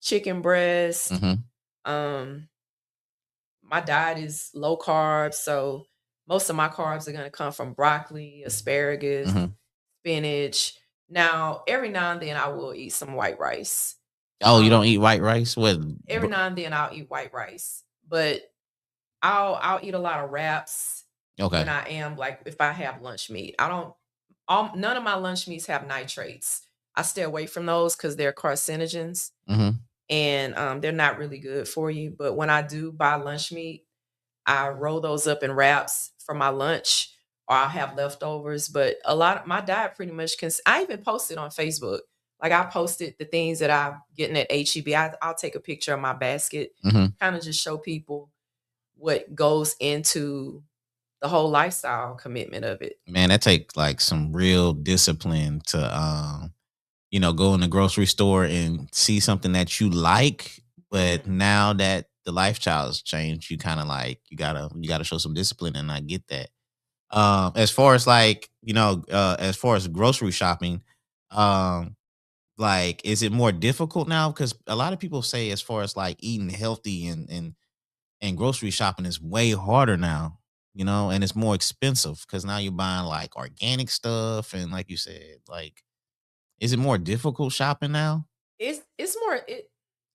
chicken breast. Mm-hmm. Um, my diet is low carb, so most of my carbs are gonna come from broccoli, asparagus, Mm-hmm. spinach. Now, every now and then I will eat some white rice. Oh, you don't Um, eat white rice? What? every now and then I'll eat white rice, but I'll eat a lot of wraps when Okay. I am like if I have lunch meat. I don't none of my lunch meats have nitrates. I stay away from those because they're carcinogens Mm-hmm. and they're not really good for you. But when I do buy lunch meat, I roll those up in wraps for my lunch or I'll have leftovers. But a lot of my diet pretty much I even posted on Facebook. Like I posted the things that I'm getting at HEB. I'll take a picture of my basket, Mm-hmm. kind of just show people what goes into the whole lifestyle commitment of it. Man, that takes like some real discipline to go in the grocery store and see something that you like, but Mhm. now that the lifestyle has changed, you kind of like you gotta show some discipline, and I get that. As far as like as far as grocery shopping, um, like is it more difficult now? Because a lot of people say as far as like eating healthy and grocery shopping is way harder now. And it's more expensive because now you're buying like organic stuff and like you said, like is it more difficult shopping now? It's more.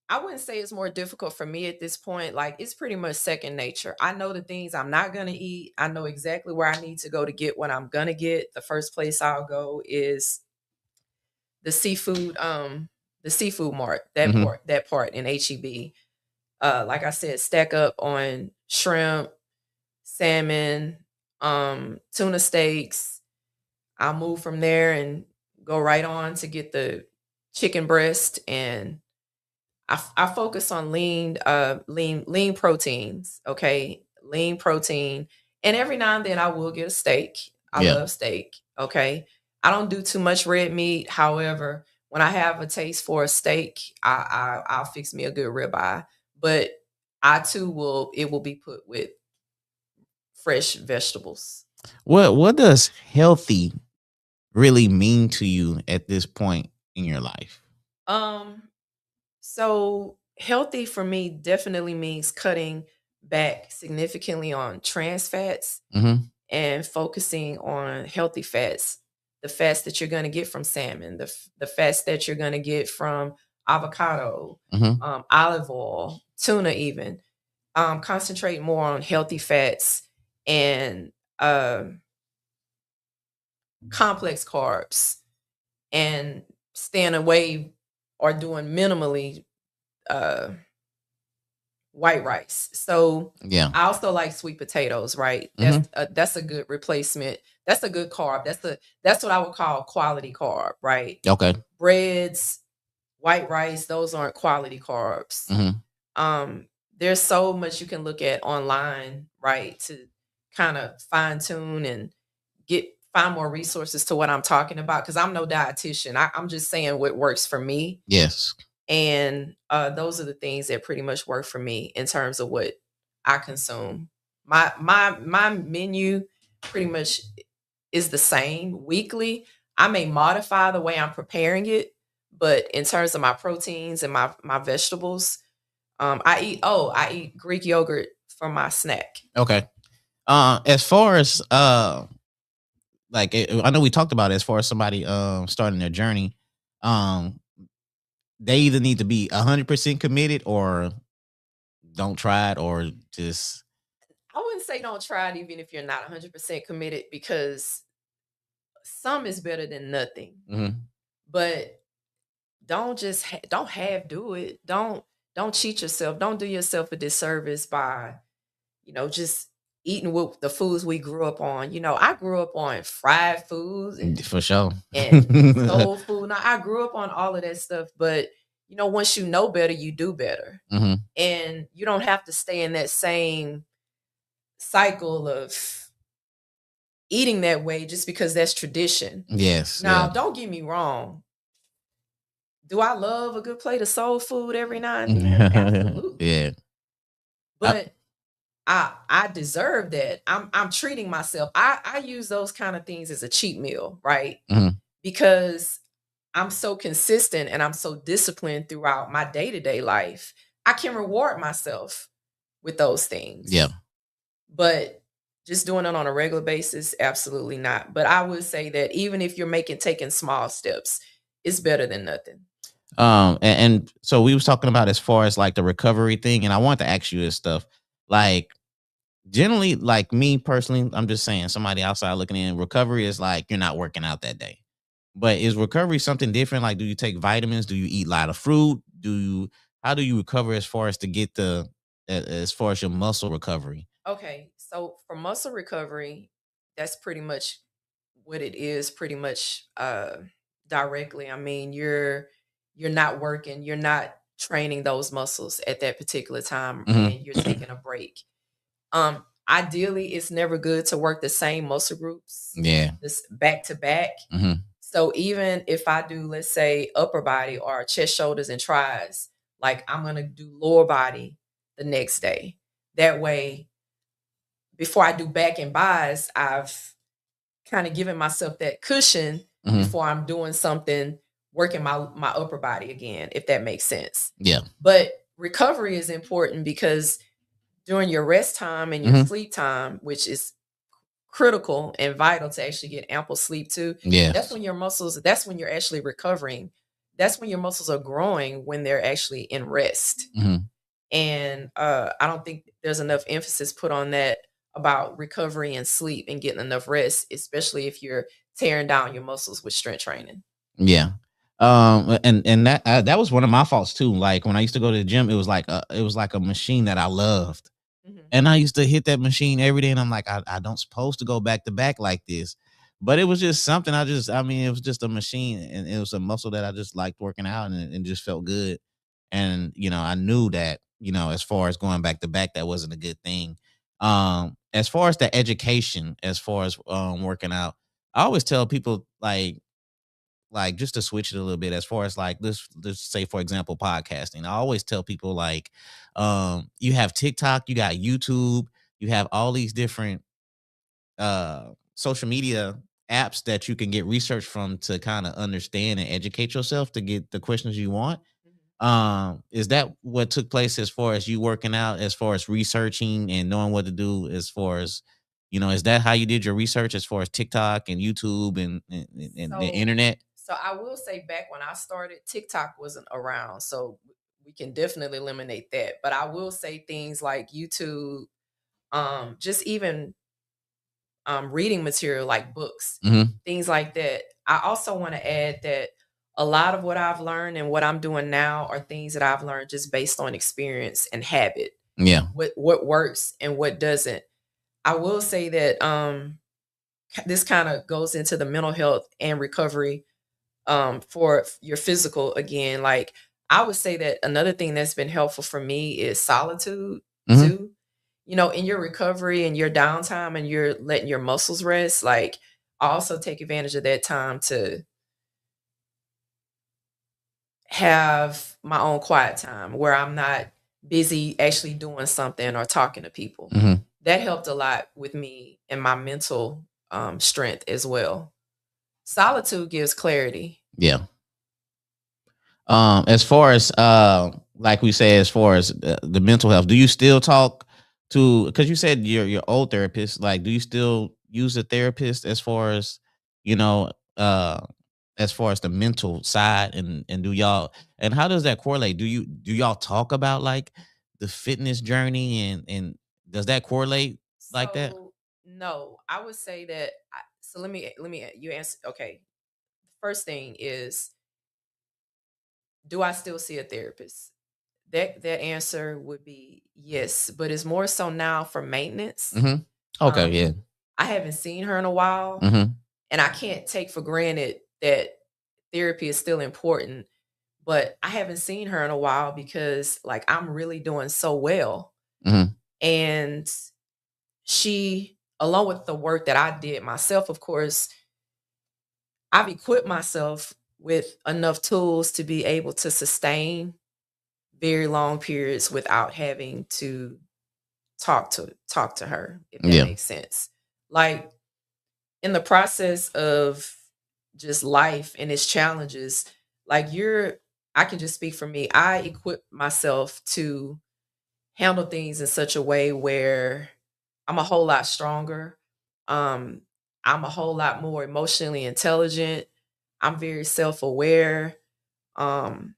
I wouldn't say it's more difficult for me at this point. Like, it's pretty much second nature. I know the things I'm not going to eat. I know exactly where I need to go to get what I'm going to get. The first place I'll go is the seafood mart, that part in HEB. Like I said, stack up on shrimp, salmon, tuna steaks. I'll move from there and go right on to get the chicken breast, and I focus on lean proteins. Okay, lean protein, and every now and then I will get a steak. I love steak. Okay, I don't do too much red meat. However, when I have a taste for a steak, I'll fix me a good ribeye. But I too will be put with fresh vegetables. What does healthy really mean to you at this point in your life? So healthy for me definitely means cutting back significantly on trans fats and focusing on healthy fats. The fats that you're going to get from salmon, the fats that you're going to get from avocado, olive oil, tuna, even. Concentrate more on healthy fats and complex carbs, and staying away or doing minimally white rice. So I also like sweet potatoes, right? That's a good replacement. That's a good carb. That's what I would call quality carb, right? Okay. Breads, white rice, those aren't quality carbs. There's so much you can look at online, right, to kind of fine tune and find more resources to what I'm talking about, because I'm no dietitian. I'm just saying what works for me. Yes. And those are the things that pretty much work for me in terms of what I consume. My menu pretty much is the same weekly. I may modify the way I'm preparing it, but in terms of my proteins and my vegetables, I eat Greek yogurt for my snack. Okay. As far as like I know we talked about it, as far as somebody starting their journey, they either need to be 100% committed or don't try it, or just. I wouldn't say don't try it even if you're not 100% committed, because some is better than nothing. But don't just don't half do it. Don't cheat yourself. Don't do yourself a disservice by just eating with the foods we grew up on. I grew up on fried foods and For sure. soul food. Now, I grew up on all of that stuff, but once you know better, you do better. And you don't have to stay in that same cycle of eating that way just because that's tradition. Yes. Now, don't get me wrong. Do I love a good plate of soul food every now and then? Absolutely. Yeah. But I deserve that. I'm treating myself. I use those kind of things as a cheat meal, right? Because I'm so consistent and I'm so disciplined throughout my day-to-day life. I can reward myself with those things. Yeah. But just doing it on a regular basis, absolutely not. But I would say that even if you're taking small steps, it's better than nothing. And so we was talking about as far as like the recovery thing, and I want to ask you this stuff. Like, generally, like me personally, I'm just saying, somebody outside looking in, recovery is like you're not working out that day. But is recovery something different? Like, do you take vitamins? Do you eat a lot of fruit? How do you recover as far as to get as far as your muscle recovery? Okay, so for muscle recovery, that's pretty much what it is, pretty much directly. I mean, you're not working, you're not training those muscles at that particular time, and you're taking a break. Ideally, it's never good to work the same muscle groups. Yeah. This back to back. So even if I do, let's say, upper body or chest, shoulders, and tries, like I'm gonna do lower body the next day. That way, before I do back and buys, I've kind of given myself that cushion before I'm doing something, working my upper body again, if that makes sense. Yeah. But recovery is important because during your rest time and your sleep time, which is critical and vital to actually get ample sleep too. Yeah. That's when your muscles, that's when you're actually recovering. that's when your muscles are growing, when they're actually in rest. Mm-hmm. And I don't think there's enough emphasis put on that, about recovery and sleep and getting enough rest, especially if you're tearing down your muscles with strength training. Yeah. And that was one of my faults too. Like when I used to go to the gym, it was like a machine that I loved. Mm-hmm. And I used to hit that machine every day, and I'm like, I don't supposed to go back to back like this. But it was just something I mean, it was just a machine, and it was a muscle that I just liked working out, and just felt good. And, I knew that, as far as going back to back, that wasn't a good thing. As far as the education, as far as working out, I always tell people like just to switch it a little bit, as far as like let's say, for example, podcasting. I always tell people like you have TikTok, you got YouTube, you have all these different social media apps that you can get research from to kind of understand and educate yourself to get the questions you want. Is that what took place as far as you working out, as far as researching and knowing what to do, as far as is that how you did your research, as far as TikTok and YouTube and the internet? So I will say, back when I started, TikTok wasn't around, so we can definitely eliminate that. But I will say things like YouTube, just even reading material like books, Mm-hmm. things like that. I also want to add that a lot of what I've learned and what I'm doing now are things that I've learned just based on experience and habit. Yeah. What works and what doesn't. I will say that this kind of goes into the mental health and recovery for your physical again. Like, I would say that another thing that's been helpful for me is solitude Mm-hmm. too. In your recovery and your downtime and you're letting your muscles rest, like, I also take advantage of that time to have my own quiet time where I'm not busy actually doing something or talking to people. Mm-hmm. That helped a lot with me and my mental strength as well. Solitude gives clarity. Yeah. As far as like we say, as far as the mental health, do you still talk to? Because you said your old therapist. Like, do you still use a therapist as far as you know? As far as the mental side, and do y'all, and how does that correlate? Do y'all talk about like the fitness journey, and does that correlate like that? So no, I would say that. So let me you answer. Okay, first thing is, do I still see a therapist? That answer would be yes, but it's more so now for maintenance. Mm-hmm. Okay. Yeah. I haven't seen her in a while, Mm-hmm. and I can't take for granted that therapy is still important. But I haven't seen her in a while because, like, I'm really doing so well, Mm-hmm. and she, along with the work that I did myself, of course, I've equipped myself with enough tools to be able to sustain very long periods without having to talk to her, if that Yeah. makes sense. Like, in the process of just life and its challenges, like, I can just speak for me. I equip myself to handle things in such a way where I'm a whole lot stronger. Um, I'm a whole lot more emotionally intelligent. I'm very self-aware. Um,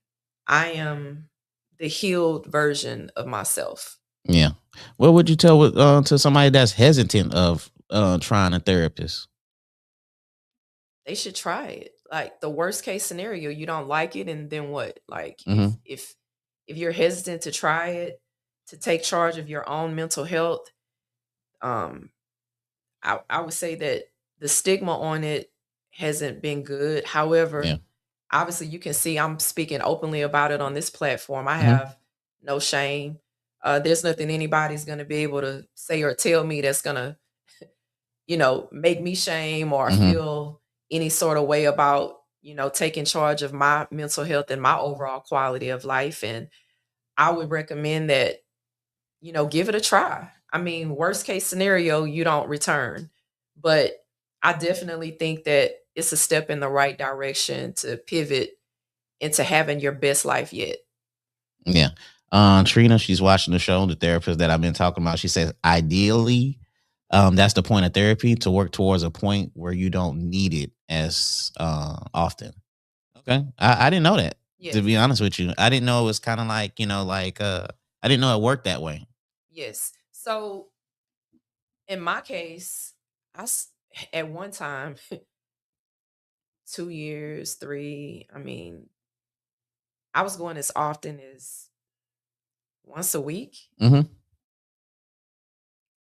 I am the healed version of myself. Yeah. What would you tell to somebody that's hesitant of trying a therapist? They should try it. Like, the worst case scenario, you don't like it, and then what? Like, Mm-hmm. if you're hesitant to try it, to take charge of your own mental health, um, I would say that the stigma on it hasn't been good. Yeah. However, obviously, you can see I'm speaking openly about it on this platform. I Mm-hmm. have no shame. There's nothing anybody's going to be able to say or tell me that's going to, make me shame or Mm-hmm. feel any sort of way about, taking charge of my mental health and my overall quality of life. And I would recommend that, give it a try. I mean, worst case scenario, you don't return. But I definitely think that it's a step in the right direction to pivot into having your best life yet. Yeah. Trina, she's watching the show, the therapist that I've been talking about. She says, ideally, that's the point of therapy, to work towards a point where you don't need it as often. Okay. I didn't know that. Yes. To be honest with you, I didn't know it was kind of like, I didn't know it worked that way. Yes. So in my case, at one time, 2 years, three, I mean, I was going as often as once a week. Mm-hmm.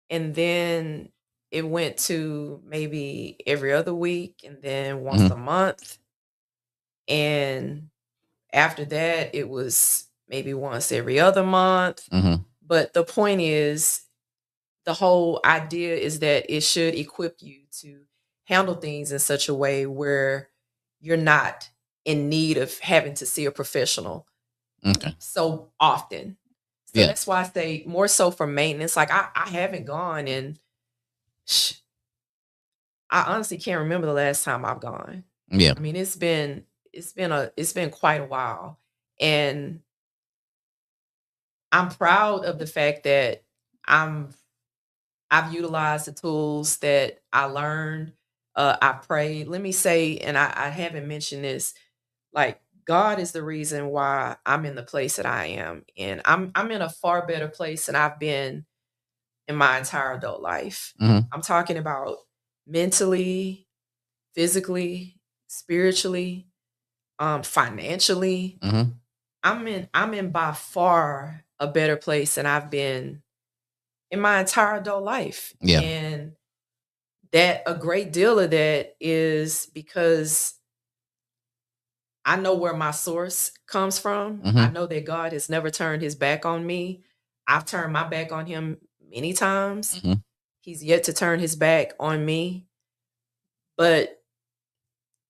And then it went to maybe every other week and then once Mm-hmm. a month. And after that, it was maybe once every other month. Mm-hmm. But the point is, the whole idea is that it should equip you to handle things in such a way where you're not in need of having to see a professional Okay. so often. So Yeah. that's why I say more so for maintenance. Like I haven't gone and I honestly can't remember the last time I've gone. Yeah. I mean, it's been quite a while. And I'm proud of the fact that I'm I've utilized the tools that I learned. I prayed. Let me say, and I haven't mentioned this, like God is the reason why I'm in the place that I am. And I'm in a far better place than I've been in my entire adult life. Mm-hmm. I'm talking about mentally, physically, spiritually, financially. Mm-hmm. I'm in by far a better place than I've been in my entire adult life. Yeah. And that a great deal of that is because I know where my source comes from. I Mm-hmm. know that God has never turned his back on me. I've turned my back on him many times. Mm-hmm. He's yet to turn his back on me. But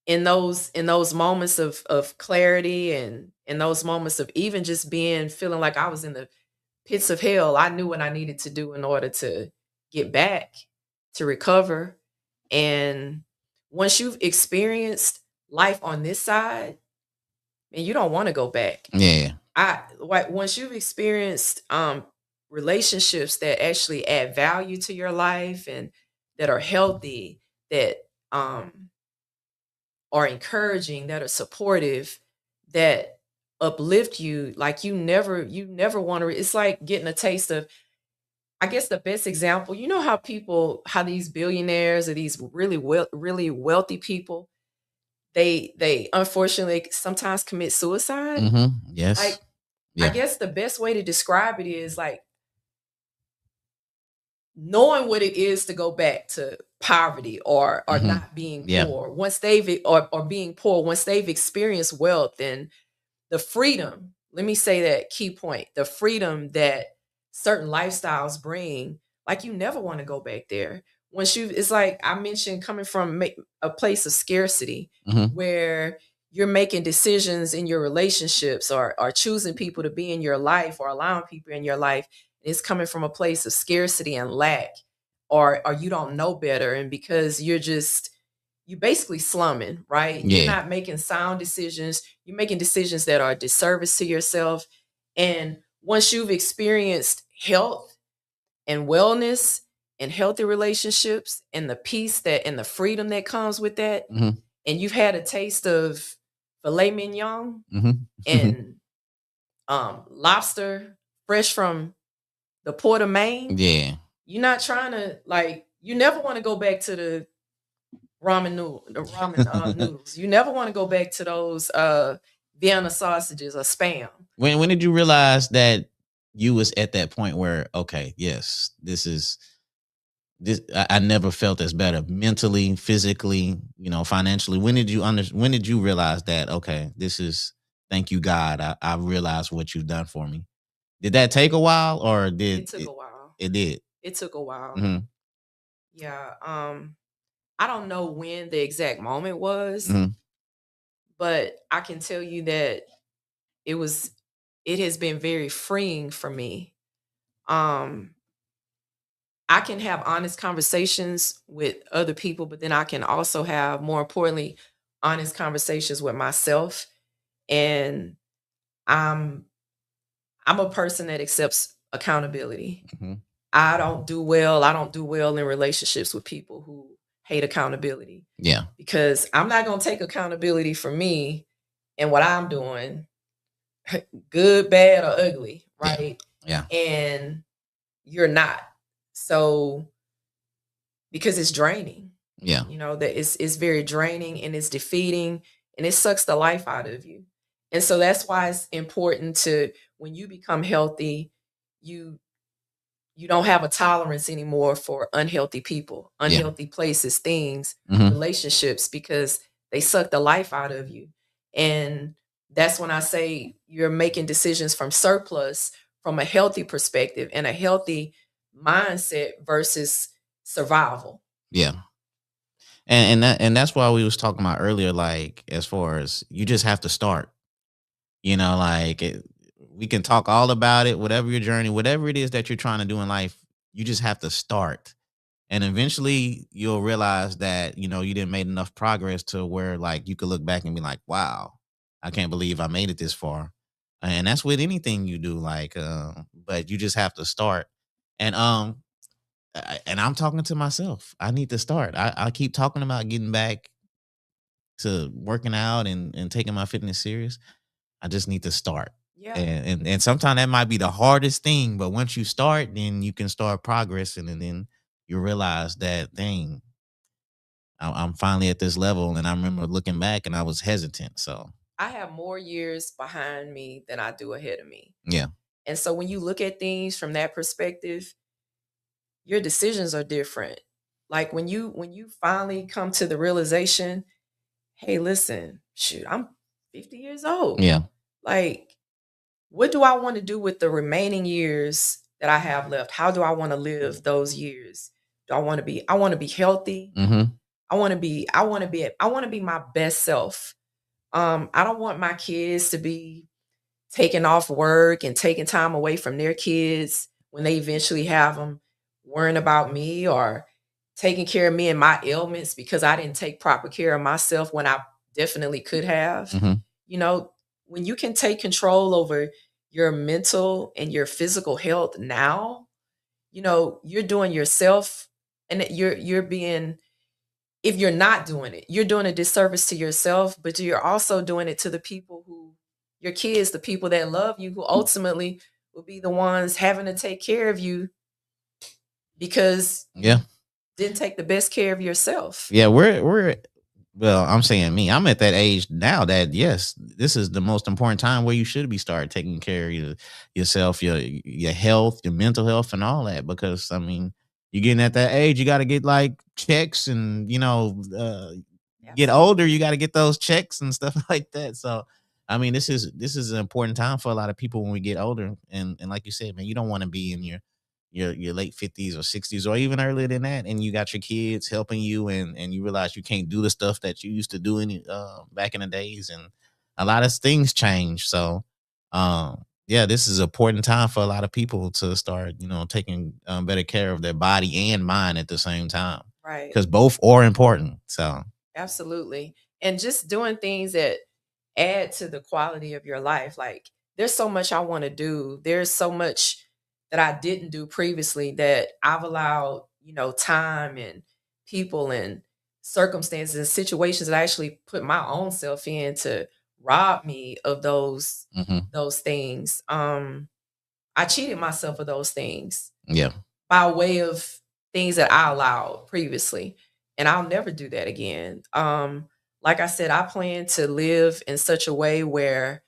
in those moments of clarity and in those moments of even just being feeling like I was in the pits of hell, I knew what I needed to do in order to get back, to recover. And once you've experienced life on this side, and you don't want to go back. Yeah. Once you've experienced relationships that actually add value to your life and that are healthy, that um are encouraging, that are supportive, that uplift you, like you never want to. It's like getting a taste of. I guess the best example, you know how these billionaires or these really wealthy people, they unfortunately sometimes commit suicide. Mm-hmm. Yes. Like I Yeah. guess the best way to describe it is like knowing what it is to go back to poverty or Mm-hmm. not being Yeah. poor once they've or being poor once they've experienced wealth and the freedom. Let me say that key point, the freedom that certain lifestyles bring. Like you never want to go back there once you, it's like I mentioned, coming from a place of scarcity Mm-hmm. where you're making decisions in your relationships or choosing people to be in your life or allowing people in your life. It's coming from a place of scarcity and lack, or you don't know better, and because you basically slumming, right? You're Yeah. not making sound decisions. You're making decisions that are a disservice to yourself. And once you've experienced health and wellness and healthy relationships and the peace that and the freedom that comes with that, Mm-hmm. and you've had a taste of filet mignon Mm-hmm. and lobster fresh from the port of Maine, Yeah. you're not trying to, like, you never want to go back to the ramen noodles. You never want to go back to those Vienna sausages or spam. When did you realize that you was at that point where, okay, yes, this I never felt as better mentally, physically, financially. When did you realize that, okay, this is, thank you God, I realized what you've done for me? Did that take a while, or It did took a while. it did? It took a while. Mm-hmm. Yeah. I don't know when the exact moment was, Mm-hmm. but I can tell you that it was it has been very freeing for me. Um I can have honest conversations with other people, but then I can also have, more importantly, honest conversations with myself. And I'm I'm a person that accepts accountability. Mm-hmm. I don't do well in relationships with people who hate accountability, Yeah. because I'm not going to take accountability for me and what I'm doing, good, bad, or ugly, right? Yeah. And you're not. So because it's draining. Yeah. That it's very draining and it's defeating and it sucks the life out of you. And so that's why it's important to, when you become healthy, you you don't have a tolerance anymore for unhealthy people, unhealthy places, things, relationships, because they suck the life out of you. And that's when I say you're making decisions from surplus, from a healthy perspective and a healthy mindset versus survival. Yeah. And that's why we was talking about earlier, like, as far as you just have to start. Like, we can talk all about it, whatever your journey, whatever it is that you're trying to do in life, you just have to start. And eventually you'll realize that, you didn't make enough progress to where, like, you could look back and be like, wow, I can't believe I made it this far. And that's with anything you do, like, but you just have to start. And and I'm talking to myself. I need to start. I keep talking about getting back to working out and taking my fitness serious. I just need to start. Yeah. And sometimes that might be the hardest thing, but once you start, then you can start progressing, and then you realize that, dang, I'm finally at this level. And I remember looking back and I was hesitant. So I have more years behind me than I do ahead of me. yeah. And so when you look at things from that perspective, your decisions are different. Like when you finally come to the realization, hey, listen, shoot, I'm 50 years old. Yeah. Like, what do I want to do with the remaining years that I have left? How do I want to live those years? I want to be healthy. I want to be my best self. I don't want my kids to be taking off work and taking time away from their kids when they eventually have them, worrying about me or taking care of me and my ailments because I didn't take proper care of myself when I definitely could have. You know, when you can take control over your mental and your physical health now, you're doing yourself, and you're being, if you're not doing it, you're doing a disservice to yourself, but you're also doing it to the people who, your kids, the people that love you, who ultimately will be the ones having to take care of you because Yeah. you didn't take the best care of yourself. Yeah, we're well, I'm saying me. I'm at that age now that, yes, this is the most important time where you should be start taking care of yourself, your health, your mental health, and all that. Because I mean, you're getting at that age, you got to get like checks, and get older, you got to get those checks and stuff like that. So, I mean, this is an important time for a lot of people when we get older, and like you said, man, you don't want to be in your late 50s or 60s or even earlier than that, and you got your kids helping you, and you realize you can't do the stuff that you used to do back in the days, and a lot of things change. So yeah, this is an important time for a lot of people to start taking better care of their body and mind at the same time, Right. because both are important. So Absolutely. And just doing things that add to the quality of your life. Like, there's so much I want to do. There's so much that I didn't do previously that I've allowed, time and people and circumstances and situations that I actually put my own self in to rob me of those things. I cheated myself of those things. Yeah. By way of things that I allowed previously. And I'll never do that again. Like I said, I plan to live in such a way where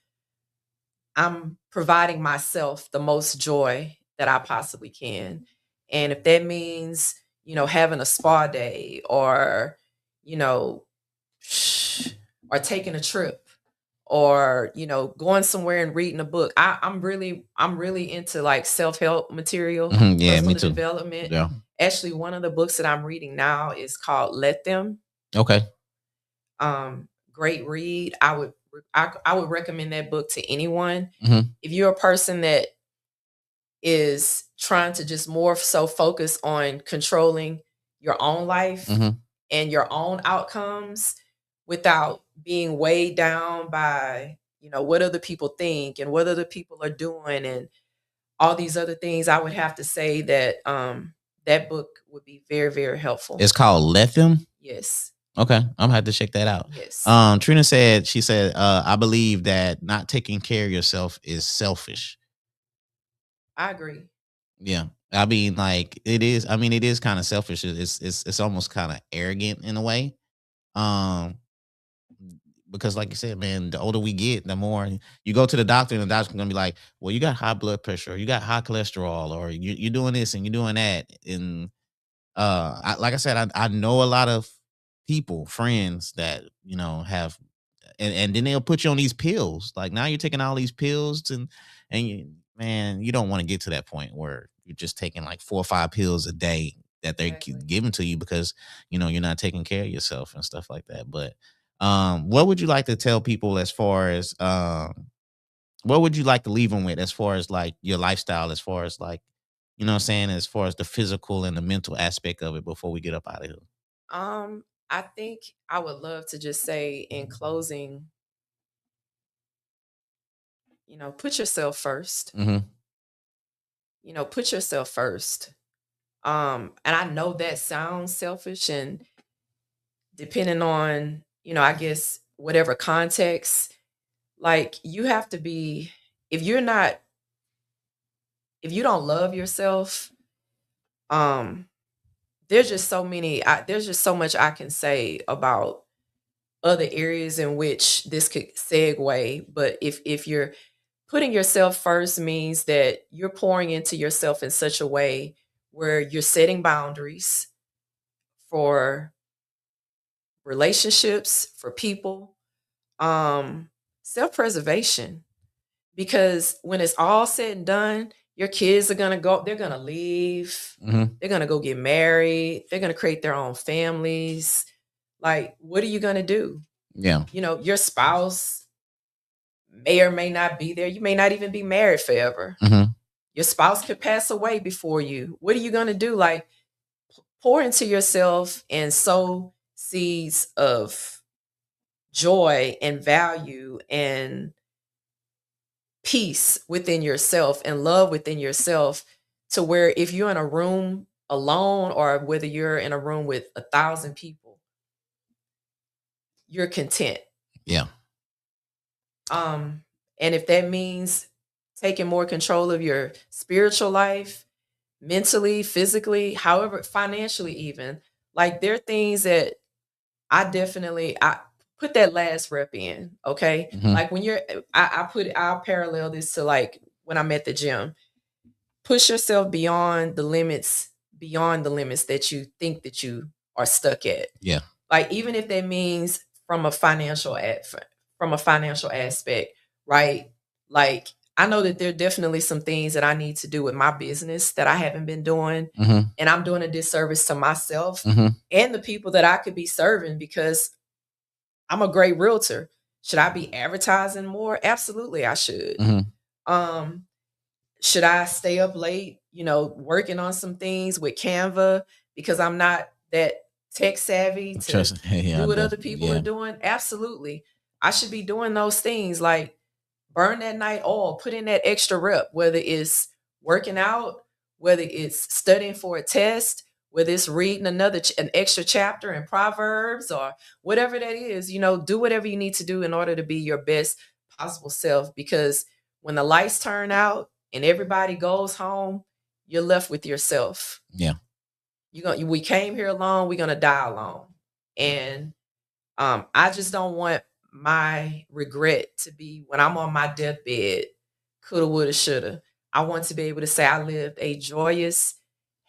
I'm providing myself the most joy that I possibly can. And if that means, having a spa day or, you know, or taking a trip or going somewhere and reading a book. I'm really into like self-help material, Yeah, me personal too. development. Yeah. Actually, one of the books that I'm reading now is called Let Them. Okay. Great read. I would recommend that book to anyone. Mhm. If you're a person that is trying to just more so focus on controlling your own life Mhm. and your own outcomes without being weighed down by what other people think and what other people are doing and all these other things, I would have to say that that book would be very, very helpful. It's called Let Them. Yes. Okay, I'm gonna have to check that out. Yes, Trina said, she said, I believe that not taking care of yourself is selfish. I agree. Yeah. I mean, like it is. I mean, it is kind of selfish. It's almost kind of arrogant in a way. Um, because like you said, man, the older we get, the more you go to the doctor, and the doctor's gonna be like, "Well, you got high blood pressure, or you got high cholesterol, or you're doing this and you're doing that." And like I said, I know a lot of people, friends that have, and then they'll put you on these pills. Like now you're taking all these pills, and you, man, you don't want to get to that point where you're just taking like 4 or 5 pills a day that they're Exactly. giving to you because you're not taking care of yourself and stuff like that. But what would you like to tell people as far as what would you like to leave them with as far as like your lifestyle, as far as like what I'm saying, as far as the physical and the mental aspect of it before we get up out of here? I think I would love to just say in closing, put yourself first. Mm-hmm. Put yourself first. And I know that sounds selfish, and depending on, I guess whatever context, like you have to be, if you're not, if you don't love yourself, um, there's just so much I can say about other areas in which this could segue. But if you're putting yourself first means that you're pouring into yourself in such a way where you're setting boundaries for relationships, for people, um, self-preservation. Because when it's all said and done, your kids are gonna go, they're gonna leave, Mm-hmm. they're gonna go get married, they're gonna create their own families. Like, what are you gonna do? Yeah. Your spouse may or may not be there. You may not even be married forever. Mm-hmm. Your spouse could pass away before you. What are you gonna do? Like, pour into yourself and sow seeds of joy and value and peace within yourself and love within yourself, to where if you're in a room alone or whether you're in a room with 1,000 people, you're content. Yeah. And if that means taking more control of your spiritual life, mentally, physically, however, financially, even, like there are things that I put that last rep in. Okay. Mm-hmm. Like when I'll parallel this to like when I'm at the gym. Push yourself beyond the limits that you think that you are stuck at. Yeah. Like even if that means from a financial aspect, right? Like I know that there are definitely some things that I need to do with my business that I haven't been doing, Mm-hmm. and I'm doing a disservice to myself Mm-hmm. and the people that I could be serving, because I'm a great realtor. Should I be advertising more? Absolutely, I should. Mm-hmm. Um, should I stay up late, working on some things with Canva because I'm not that tech savvy to Trust me. Yeah, do what other definitely. people are Yeah. doing? Absolutely. I should be doing those things, like burn that night oil, put in that extra rep, whether it's working out, whether it's studying for a test, whether it's reading an extra chapter in Proverbs or whatever that is, do whatever you need to do in order to be your best possible self. Because when the lights turn out and everybody goes home, you're left with yourself. Yeah. We came here alone, we're gonna die alone. And I just don't want my regret to be when I'm on my deathbed, coulda, woulda, shoulda. I want to be able to say I lived a joyous,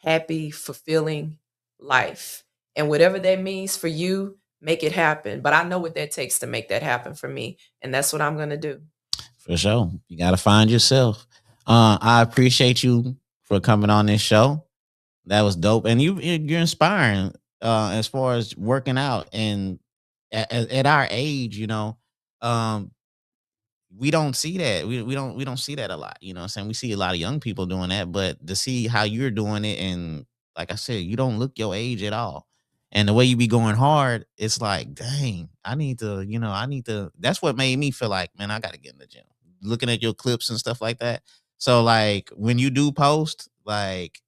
happy, fulfilling life. And whatever that means for you, make it happen. But I know what that takes to make that happen for me. And that's what I'm going to do. For sure. You got to find yourself. I appreciate you for coming on this show. That was dope, and you're inspiring. As far as working out, and at our age, um, we don't see that. We don't see that a lot. You know what I'm saying? We see a lot of young people doing that, but to see how you're doing it, and like I said, you don't look your age at all. And the way you be going hard, it's like, dang, I need to. That's what made me feel like, man, I gotta get in the gym. Looking at your clips and stuff like that. So like when you do post, like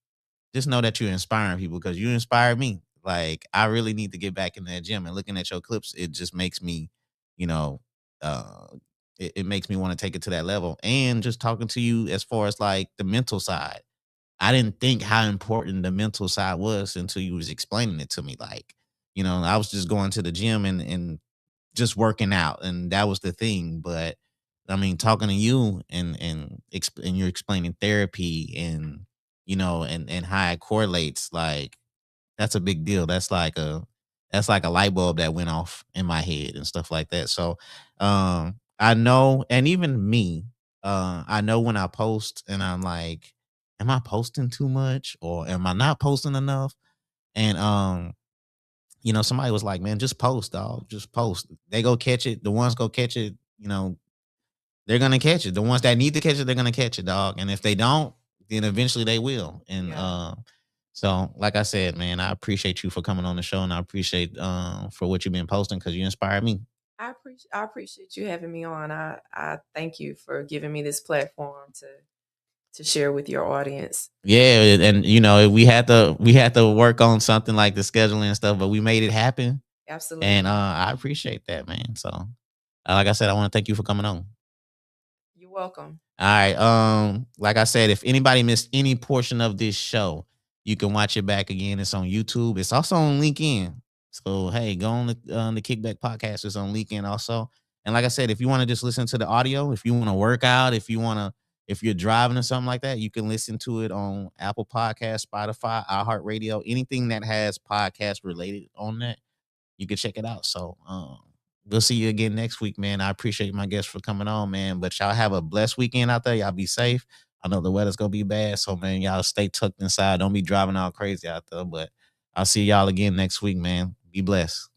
just know that you're inspiring people because you inspired me. Like, I really need to get back in that gym. And looking at your clips, it just makes me, you know, uh, it makes me want to take it to that level. And just talking to you as far as like the mental side, I didn't think how important the mental side was until you was explaining it to me. Like, I was just going to the gym and just working out, and that was the thing. But I mean, talking to you and you're explaining therapy and and how it correlates, like that's a big deal. That's like a light bulb that went off in my head and stuff like that. So I know, and even me, I know when I post and I'm like, am I posting too much or am I not posting enough? And somebody was like, man, just post, dog. Just post. They go catch it. The ones go catch it, they're gonna catch it. The ones that need to catch it, they're gonna catch it, dog. And if they don't, then eventually they will. And Yeah. so like I said, man, I appreciate you for coming on the show, and I appreciate for what you've been posting because you inspired me. I appreciate you having me on. I thank you for giving me this platform to share with your audience. Yeah, and we had to work on something like the scheduling and stuff, but we made it happen. And Absolutely. I appreciate that, man. So like I said, I want to thank you for coming on. You're welcome. All right. Like I said, if anybody missed any portion of this show, you can watch it back again. It's on YouTube. It's also on LinkedIn. So hey, go on the Kickback Podcast. It's on LinkedIn also. And like I said, if you want to just listen to the audio, if you want to work out, if you're driving or something like that, you can listen to it on Apple Podcast, Spotify, iHeartRadio, anything that has podcast related on that, you can check it out. So we'll see you again next week, man. I appreciate my guests for coming on, man. But y'all have a blessed weekend out there. Y'all be safe. I know the weather's gonna be bad, so man, y'all stay tucked inside. Don't be driving all crazy out there. But I'll see y'all again next week, man. Be blessed.